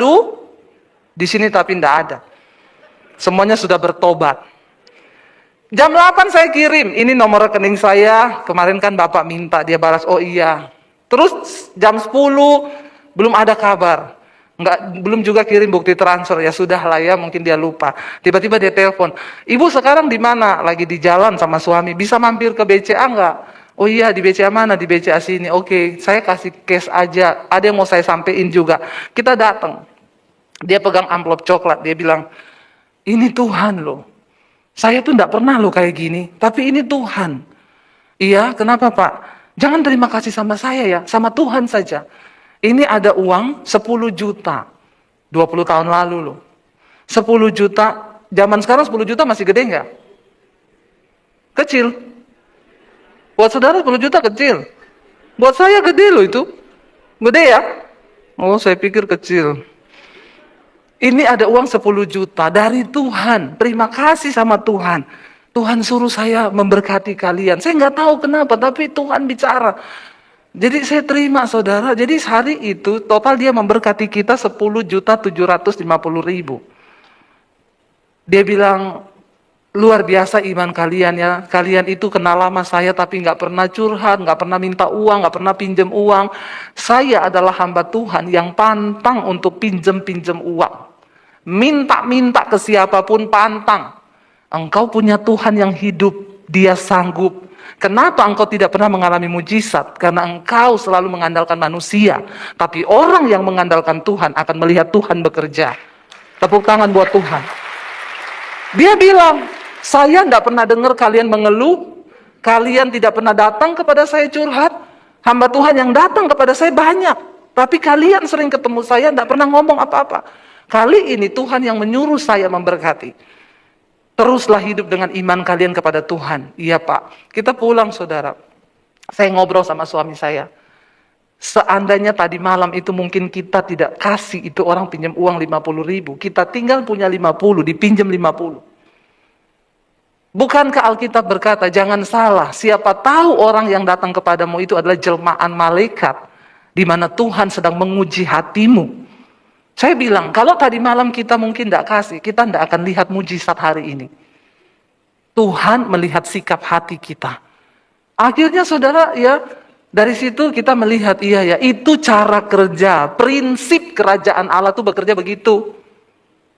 [SPEAKER 1] di sini tapi nggak ada. Semuanya sudah bertobat. Jam 8 saya kirim, ini nomor rekening saya, kemarin kan Bapak minta, dia balas, oh iya. Terus jam 10, belum ada kabar. Belum juga kirim bukti transfer, ya sudah lah ya, mungkin dia lupa. Tiba-tiba dia telepon, Ibu sekarang di mana? Lagi di jalan sama suami, bisa mampir ke BCA enggak? Oh iya, di BCA mana? Di BCA sini. Oke, saya kasih cash aja, ada yang mau saya sampein juga. Kita datang. Dia pegang amplop coklat, dia bilang, ini Tuhan loh. Saya tuh enggak pernah loh kayak gini, tapi ini Tuhan. Iya, kenapa Pak? Jangan terima kasih sama saya ya, sama Tuhan saja. Ini ada uang 10 juta, 20 tahun lalu loh. 10 juta, zaman sekarang 10 juta masih gede nggak? Kecil. Buat saudara 10 juta kecil. Buat saya gede loh itu. Gede ya? Oh, saya pikir kecil. Ini ada uang 10 juta dari Tuhan. Terima kasih sama Tuhan. Tuhan suruh saya memberkati kalian. Saya nggak tahu kenapa, tapi Tuhan bicara. Jadi saya terima saudara. Jadi hari itu total dia memberkati kita 10.750.000. Dia bilang, luar biasa iman kalian ya. Kalian itu kenal lama saya tapi nggak pernah curhat, nggak pernah minta uang, nggak pernah pinjam uang. Saya adalah hamba Tuhan yang pantang untuk pinjam uang. Minta ke siapapun pantang. Engkau punya Tuhan yang hidup, dia sanggup. Kenapa engkau tidak pernah mengalami mujizat? Karena engkau selalu mengandalkan manusia. Tapi orang yang mengandalkan Tuhan akan melihat Tuhan bekerja. Tepuk tangan buat Tuhan. Dia bilang, saya tidak pernah dengar kalian mengeluh. Kalian tidak pernah datang kepada saya curhat. Hamba Tuhan yang datang kepada saya banyak. Tapi kalian sering ketemu saya, tidak pernah ngomong apa-apa. Kali ini Tuhan yang menyuruh saya memberkati. Teruslah hidup dengan iman kalian kepada Tuhan. Iya Pak. Kita pulang saudara. Saya ngobrol sama suami saya. Seandainya tadi malam itu mungkin kita tidak kasih itu orang pinjam uang 50.000. Kita tinggal punya 50, dipinjam 50. Bukankah Alkitab berkata, jangan salah. Siapa tahu orang yang datang kepadamu itu adalah jelmaan malaikat. Di mana Tuhan sedang menguji hatimu. Saya bilang, kalau tadi malam kita mungkin tidak kasih, kita tidak akan lihat mujizat hari ini. Tuhan melihat sikap hati kita. Akhirnya saudara ya, dari situ kita melihat, iya ya, itu cara kerja, prinsip kerajaan Allah itu bekerja begitu.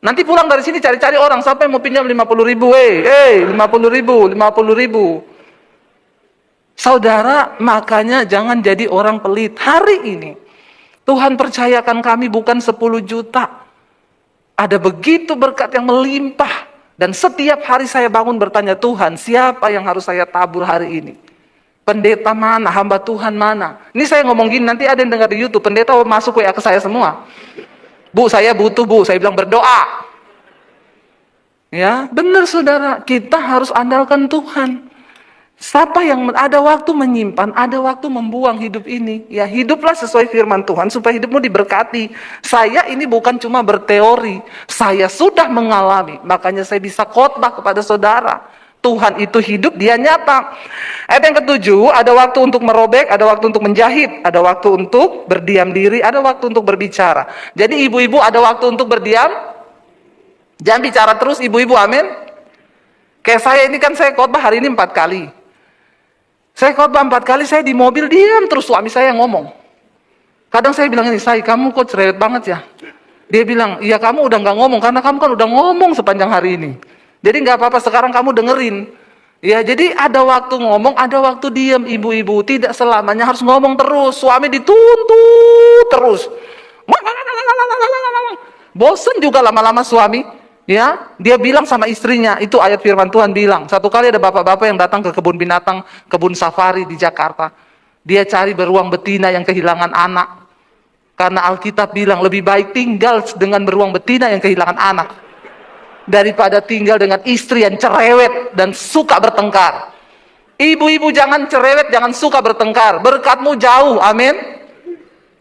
[SPEAKER 1] Nanti pulang dari sini cari-cari orang, siapa yang mau pinjam 50.000, 50.000, 50.000. Saudara, makanya jangan jadi orang pelit. Hari ini, Tuhan percayakan kami bukan 10 juta. Ada begitu berkat yang melimpah. Dan setiap hari saya bangun bertanya, Tuhan, siapa yang harus saya tabur hari ini? Pendeta mana? Hamba Tuhan mana? Ini saya ngomong gini, nanti ada yang dengar di YouTube, pendeta masuk WA ke saya semua. Bu, saya butuh, Bu. Saya bilang berdoa. Ya, benar saudara, kita harus andalkan Tuhan. Siapa yang ada waktu menyimpan, ada waktu membuang hidup ini. Ya, hiduplah sesuai firman Tuhan supaya hidupmu diberkati. Saya ini bukan cuma berteori, saya sudah mengalami. Makanya saya bisa khotbah kepada saudara. Tuhan itu hidup, dia nyata. Ayat yang ketujuh, ada waktu untuk merobek, ada waktu untuk menjahit, ada waktu untuk berdiam diri, ada waktu untuk berbicara. Jadi ibu-ibu ada waktu untuk berdiam, jangan bicara terus ibu-ibu, amin. Kayak saya ini kan saya khotbah hari ini 4 kali. Saya khotbah 4 kali, saya di mobil diam terus, suami saya yang ngomong. Kadang saya bilang ini, Say, kamu kok cerewet banget ya. Dia bilang, iya kamu udah gak ngomong, karena kamu kan udah ngomong sepanjang hari ini. Jadi gak apa-apa, sekarang kamu dengerin. Ya, jadi ada waktu ngomong, ada waktu diam, ibu-ibu. Tidak selamanya harus ngomong terus. Suami dituntut terus. Bosen juga lama-lama suami. Ya, dia bilang sama istrinya, itu ayat firman Tuhan bilang. Satu kali ada bapak-bapak yang datang ke kebun binatang, kebun safari di Jakarta. Dia cari beruang betina yang kehilangan anak. Karena Alkitab bilang lebih baik tinggal dengan beruang betina yang kehilangan anak daripada tinggal dengan istri yang cerewet dan suka bertengkar. Ibu-ibu jangan cerewet, jangan suka bertengkar. Berkatmu jauh, amin.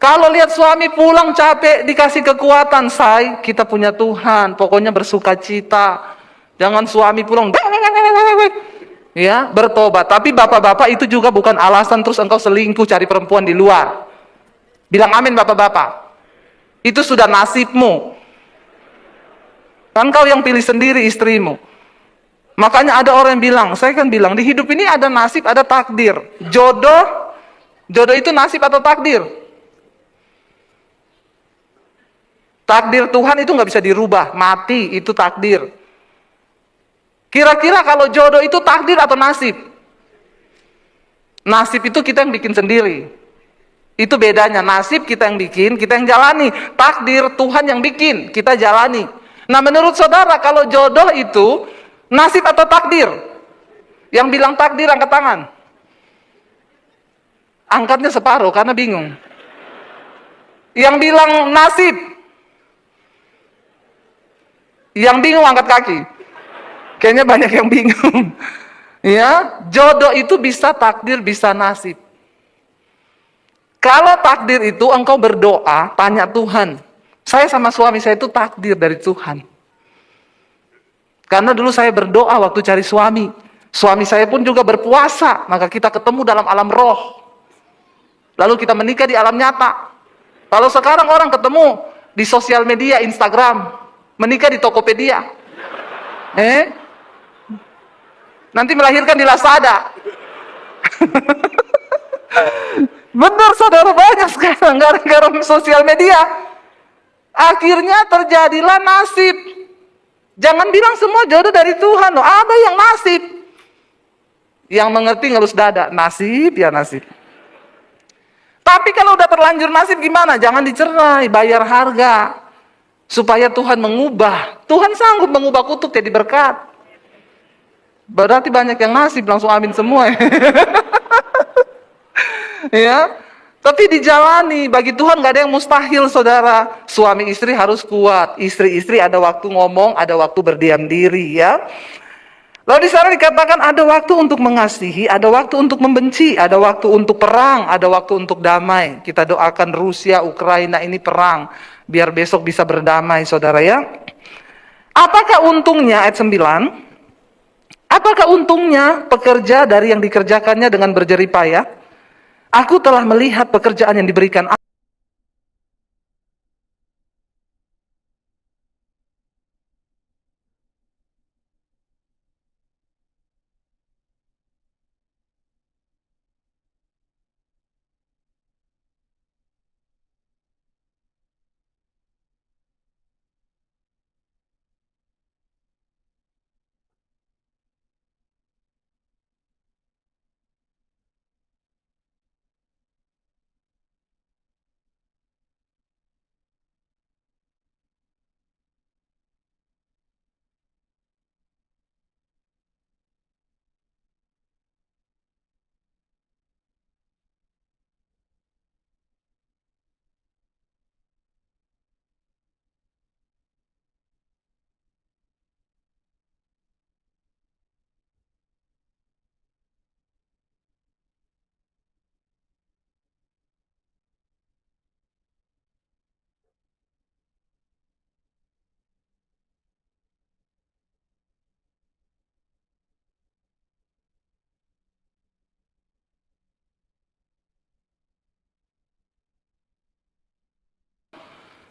[SPEAKER 1] Kalau lihat suami pulang capek, dikasih kekuatan, Say, kita punya Tuhan, pokoknya bersuka cita. Jangan suami pulang, ya, bertobat. Tapi bapak-bapak itu juga bukan alasan terus engkau selingkuh cari perempuan di luar. Bilang amin bapak-bapak. Itu sudah nasibmu. Engkau yang pilih sendiri istrimu. Makanya ada orang yang bilang, saya kan bilang, di hidup ini ada nasib, ada takdir. Jodoh itu nasib atau takdir? Takdir Tuhan itu nggak bisa dirubah, mati itu takdir. Kira-kira kalau jodoh itu takdir atau nasib? Nasib itu kita yang bikin sendiri. Itu bedanya, nasib kita yang bikin, kita yang jalani. Takdir Tuhan yang bikin, kita jalani. Nah menurut saudara, kalau jodoh itu nasib atau takdir? Yang bilang takdir angkat tangan. Angkatnya separuh karena bingung. Yang bilang nasib, yang bingung angkat kaki. Kayaknya banyak yang bingung. Ya, jodoh itu bisa takdir, bisa nasib. Kalau takdir itu engkau berdoa, tanya Tuhan. Saya sama suami saya itu takdir dari Tuhan. Karena dulu saya berdoa waktu cari suami. Suami saya pun juga berpuasa, maka kita ketemu dalam alam roh. Lalu kita menikah di alam nyata. Kalau sekarang orang ketemu di sosial media, Instagram, menikah di Tokopedia. Nanti melahirkan di Lazada. Benar saudara, banyak sekarang gara-gara sosial media. Akhirnya terjadilah nasib. Jangan bilang semua jodoh dari Tuhan loh. Ada yang nasib. Yang mengerti ngelus dada. Nasib ya nasib. Tapi kalau udah terlanjur nasib gimana? Jangan dicerai, bayar harga. Supaya Tuhan mengubah. Tuhan sanggup mengubah kutuk jadi berkat. Berarti banyak yang nasib, langsung amin semua. Ya, tapi dijalani. Bagi Tuhan gak ada yang mustahil, saudara. Suami istri harus kuat. Istri-istri ada waktu ngomong, ada waktu berdiam diri, ya. Lalu di sana dikatakan ada waktu untuk mengasihi, ada waktu untuk membenci, ada waktu untuk perang, ada waktu untuk damai. Kita doakan Rusia, Ukraina ini perang, biar besok bisa berdamai, saudara, ya. Apakah untungnya, ayat 9, apakah untungnya pekerja dari yang dikerjakannya dengan berjerih payah? Aku telah melihat pekerjaan yang diberikan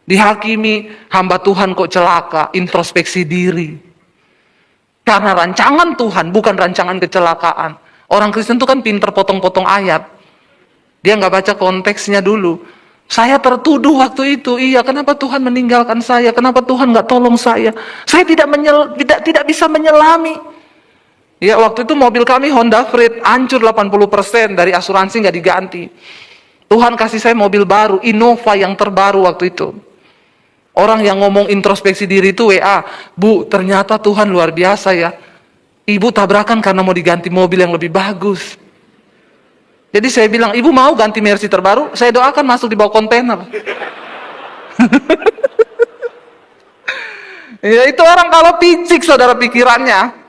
[SPEAKER 1] Dihakimi, hamba Tuhan kok celaka, introspeksi diri. Karena rancangan Tuhan, bukan rancangan kecelakaan. Orang Kristen itu kan pinter potong-potong ayat. Dia nggak baca konteksnya dulu. Saya tertuduh waktu itu, iya kenapa Tuhan meninggalkan saya? Kenapa Tuhan nggak tolong saya? Saya tidak bisa menyelami. Ya waktu itu mobil kami Honda Freed, hancur 80% dari asuransi nggak diganti. Tuhan kasih saya mobil baru, Innova yang terbaru waktu itu. Orang yang ngomong introspeksi diri itu WA, Bu, ternyata Tuhan luar biasa ya. Ibu tabrakan karena mau diganti mobil yang lebih bagus. Jadi saya bilang, Ibu mau ganti Mercy terbaru? Saya doakan masuk di bawah kontainer. Ya itu orang kalau picik saudara pikirannya.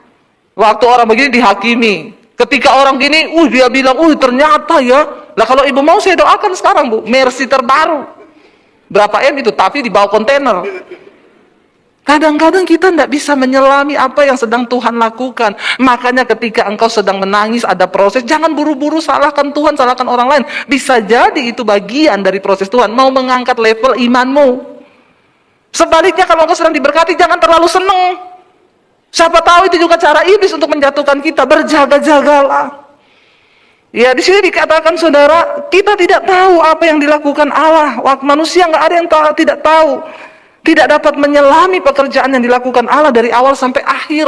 [SPEAKER 1] Waktu orang begini dihakimi. Ketika orang gini, dia bilang, ternyata ya. Lah kalau ibu mau saya doakan sekarang Bu, Mercy terbaru. Berapa M itu? Tapi di bawah kontainer. Kadang-kadang kita tidak bisa menyelami apa yang sedang Tuhan lakukan. Makanya ketika engkau sedang menangis, ada proses, jangan buru-buru salahkan Tuhan, salahkan orang lain. Bisa jadi itu bagian dari proses Tuhan, mau mengangkat level imanmu. Sebaliknya kalau engkau sedang diberkati, jangan terlalu senang. Siapa tahu itu juga cara iblis untuk menjatuhkan kita, berjaga-jagalah. Ya di sini dikatakan saudara, kita tidak tahu apa yang dilakukan Allah. Waktu manusia nggak ada yang tidak tahu, tidak dapat menyelami pekerjaan yang dilakukan Allah dari awal sampai akhir.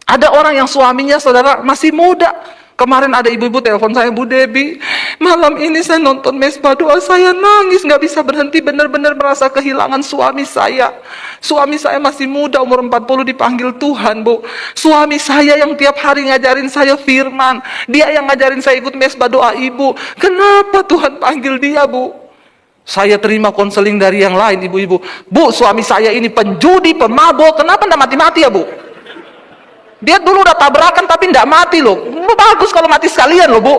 [SPEAKER 1] Ada orang yang suaminya saudara masih muda. Kemarin ada ibu-ibu telepon saya, Bu Debbie, malam ini saya nonton mesbah doa, saya nangis nggak bisa berhenti, benar-benar merasa kehilangan suami saya. Suami saya masih muda, umur 40 dipanggil Tuhan, Bu. Suami saya yang tiap hari ngajarin saya firman, dia yang ngajarin saya ikut mesbah doa ibu. Kenapa Tuhan panggil dia, Bu? Saya terima konseling dari yang lain, ibu-ibu. Bu, suami saya ini penjudi, pemabok, kenapa enggak mati-mati ya, Bu? Dia dulu udah tabrakan tapi enggak mati loh. Bagus kalau mati sekalian loh, Bu.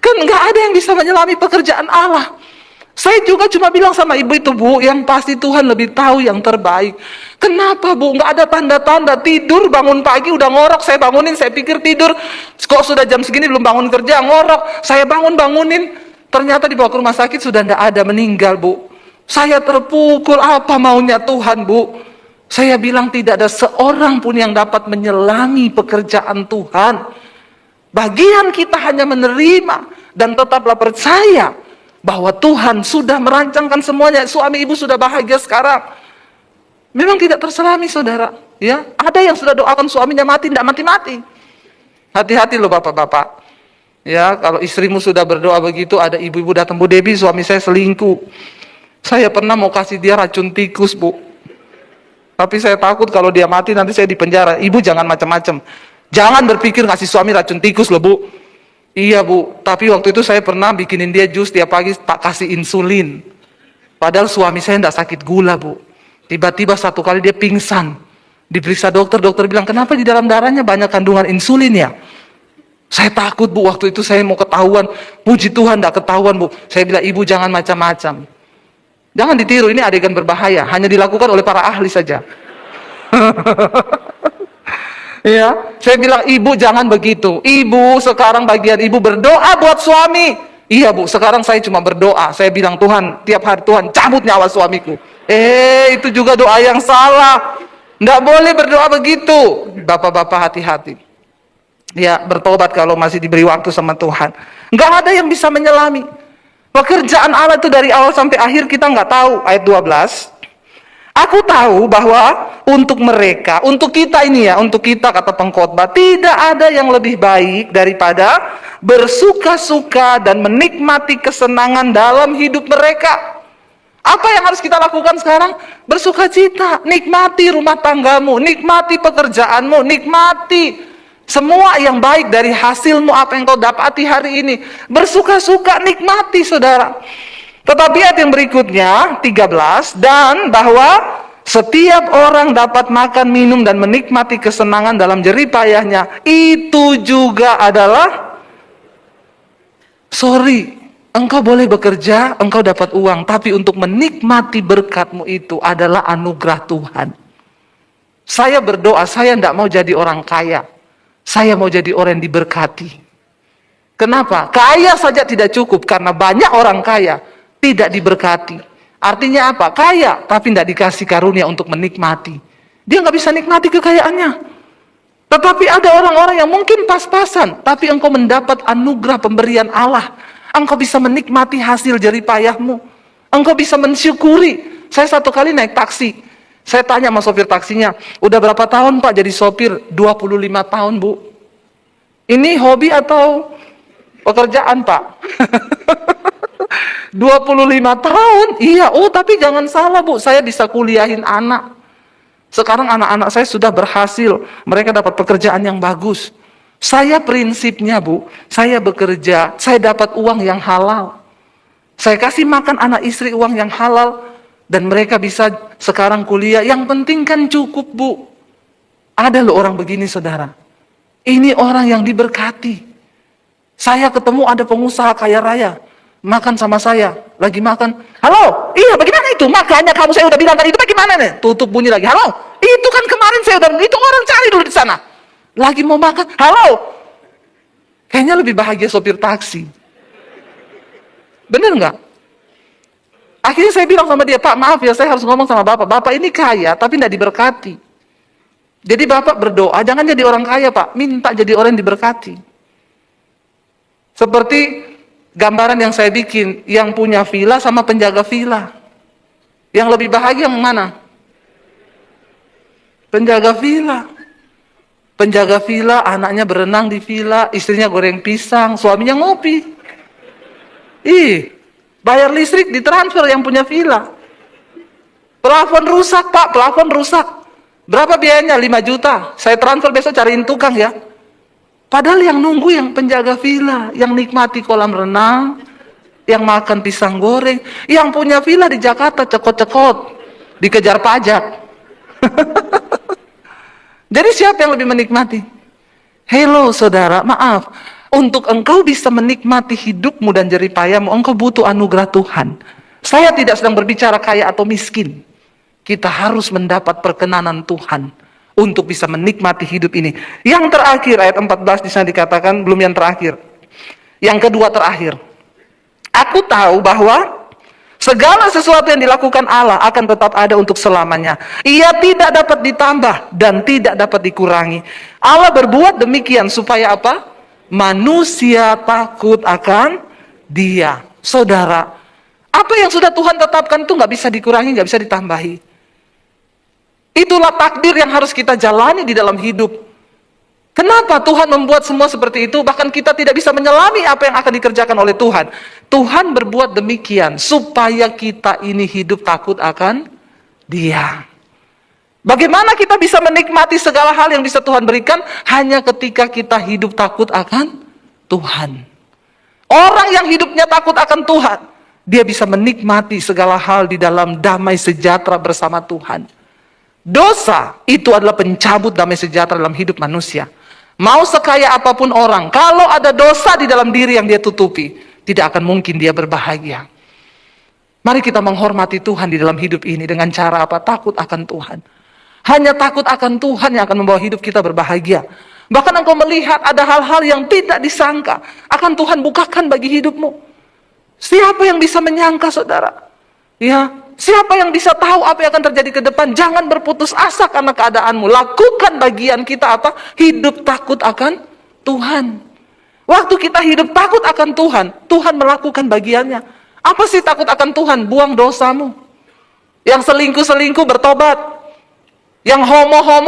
[SPEAKER 1] Kan enggak ada yang bisa menyelami pekerjaan Allah. Saya juga cuma bilang sama ibu itu, Bu, yang pasti Tuhan lebih tahu yang terbaik. Kenapa, Bu? Enggak ada tanda-tanda. Tidur, bangun pagi udah ngorok. Saya bangunin, saya pikir tidur. Kok sudah jam segini belum bangun kerja, ngorok. Saya bangunin. Ternyata dibawa ke rumah sakit sudah tidak ada, meninggal, Bu. Saya terpukul, apa maunya Tuhan, Bu? Saya bilang tidak ada seorang pun yang dapat menyelami pekerjaan Tuhan. Bagian kita hanya menerima dan tetaplah percaya bahwa Tuhan sudah merancangkan semuanya. Suami ibu sudah bahagia sekarang. Memang tidak terselami saudara. Ya, ada yang sudah doakan suaminya mati, tidak mati-mati. Hati-hati loh bapak-bapak. Ya, kalau istrimu sudah berdoa begitu, ada ibu-ibu datang, Bu Debbie, suami saya selingkuh. Saya pernah mau kasih dia racun tikus, Bu. Tapi saya takut kalau dia mati nanti saya dipenjara. Ibu jangan macam-macam. Jangan berpikir ngasih suami racun tikus loh, Bu. Iya, Bu. Tapi waktu itu saya pernah bikinin dia jus tiap pagi, tak kasih insulin. Padahal suami saya tidak sakit gula, Bu. Tiba-tiba satu kali dia pingsan. Diperiksa dokter bilang, kenapa di dalam darahnya banyak kandungan insulin ya? Saya takut, Bu, waktu itu saya mau ketahuan. Puji Tuhan tidak ketahuan, Bu. Saya bilang, ibu jangan macam-macam. Jangan ditiru, ini adegan berbahaya. Hanya dilakukan oleh para ahli saja. Ya, saya bilang, ibu jangan begitu. Ibu sekarang bagian ibu berdoa buat suami. Iya, Bu, sekarang saya cuma berdoa. Saya bilang, Tuhan, tiap hari Tuhan cabut nyawa suamiku. Itu juga doa yang salah. Nggak boleh berdoa begitu. Bapak-bapak hati-hati. Ya, bertobat kalau masih diberi waktu sama Tuhan. Nggak ada yang bisa menyelami. Pekerjaan Allah itu dari awal sampai akhir kita nggak tahu. Ayat 12. Aku tahu bahwa untuk mereka, untuk kita ini ya, untuk kita kata pengkhotbah, tidak ada yang lebih baik daripada bersuka-suka dan menikmati kesenangan dalam hidup mereka. Apa yang harus kita lakukan sekarang? Bersukacita, nikmati rumah tanggamu, nikmati pekerjaanmu, nikmati semua yang baik dari hasilmu, apa yang kau dapati hari ini. Bersuka-suka, nikmati saudara. Tetapi ayat yang berikutnya, 13. Dan bahwa setiap orang dapat makan, minum, dan menikmati kesenangan dalam jerih payahnya. Itu juga adalah, engkau boleh bekerja, engkau dapat uang. Tapi untuk menikmati berkatmu itu adalah anugerah Tuhan. Saya berdoa, saya tidak mau jadi orang kaya. Saya mau jadi orang yang diberkati. Kenapa? Kaya saja tidak cukup, karena banyak orang kaya tidak diberkati. Artinya apa? Kaya, tapi tidak dikasih karunia untuk menikmati. Dia nggak bisa nikmati kekayaannya. Tetapi ada orang-orang yang mungkin pas-pasan, tapi engkau mendapat anugerah pemberian Allah. Engkau bisa menikmati hasil jerih payahmu. Engkau bisa mensyukuri. Saya satu kali naik taksi. Saya tanya sama sopir taksinya, udah berapa tahun Pak jadi sopir? 25 tahun Bu. Ini hobi atau pekerjaan Pak? 25 tahun? Iya, oh tapi jangan salah Bu, saya bisa kuliahin anak. Sekarang anak-anak saya sudah berhasil, mereka dapat pekerjaan yang bagus. Saya prinsipnya Bu, saya bekerja, saya dapat uang yang halal. Saya kasih makan anak istri uang yang halal, dan mereka bisa sekarang kuliah. Yang penting kan cukup Bu. Ada loh orang begini saudara. Ini orang yang diberkati. Saya ketemu ada pengusaha kaya raya, makan sama saya, lagi makan. Halo, iya bagaimana itu? Makanya kamu saya udah bilang tadi itu bagaimana nih? Tutup bunyi lagi. Halo, itu kan kemarin saya udah, itu orang cari dulu di sana. Lagi mau makan. Halo. Kayaknya lebih bahagia sopir taksi. Bener nggak? Akhirnya saya bilang sama dia, Pak maaf ya saya harus ngomong sama Bapak. Bapak ini kaya tapi tidak diberkati. Jadi Bapak berdoa, jangan jadi orang kaya Pak. Minta jadi orang yang diberkati. Seperti gambaran yang saya bikin, yang punya villa sama penjaga villa. Yang lebih bahagia yang mana? Penjaga villa. Penjaga villa, anaknya berenang di villa, istrinya goreng pisang, suaminya ngopi. Bayar listrik ditransfer yang punya villa. Plafon rusak Pak, plafon rusak. Berapa biayanya? 5 juta. Saya transfer besok cariin tukang ya. Padahal yang nunggu yang penjaga villa, yang nikmati kolam renang, yang makan pisang goreng, yang punya villa di Jakarta cekot-cekot, dikejar pajak. Jadi siapa yang lebih menikmati? Hello saudara, maaf. Untuk engkau bisa menikmati hidupmu dan jerih payahmu, engkau butuh anugerah Tuhan. Saya tidak sedang berbicara kaya atau miskin. Kita harus mendapat perkenanan Tuhan untuk bisa menikmati hidup ini. Yang terakhir, ayat 14 di sana dikatakan, belum yang terakhir. Yang kedua terakhir. Aku tahu bahwa segala sesuatu yang dilakukan Allah akan tetap ada untuk selamanya. Ia tidak dapat ditambah dan tidak dapat dikurangi. Allah berbuat demikian supaya apa? Manusia takut akan Dia. Saudara, apa yang sudah Tuhan tetapkan itu nggak bisa dikurangi, nggak bisa ditambahi. Itulah takdir yang harus kita jalani di dalam hidup. Kenapa Tuhan membuat semua seperti itu? Bahkan kita tidak bisa menyelami apa yang akan dikerjakan oleh Tuhan. Tuhan berbuat demikian supaya kita ini hidup takut akan Dia. Bagaimana kita bisa menikmati segala hal yang bisa Tuhan berikan? Hanya ketika kita hidup takut akan Tuhan. Orang yang hidupnya takut akan Tuhan, dia bisa menikmati segala hal di dalam damai sejahtera bersama Tuhan. Dosa itu adalah pencabut damai sejahtera dalam hidup manusia. Mau sekaya apapun orang, kalau ada dosa di dalam diri yang dia tutupi, tidak akan mungkin dia berbahagia. Mari kita menghormati Tuhan di dalam hidup ini dengan cara apa? Takut akan Tuhan. Hanya takut akan Tuhan yang akan membawa hidup kita berbahagia. Bahkan engkau melihat ada hal-hal yang tidak disangka akan Tuhan bukakan bagi hidupmu. Siapa yang bisa menyangka saudara? Ya, siapa yang bisa tahu apa yang akan terjadi ke depan? Jangan berputus asa karena keadaanmu. Lakukan bagian kita apa? Hidup takut akan Tuhan. Waktu kita hidup takut akan Tuhan, Tuhan melakukan bagiannya. Apa sih takut akan Tuhan? Buang dosamu. Yang selingkuh-selingkuh bertobat. Yang homo-homo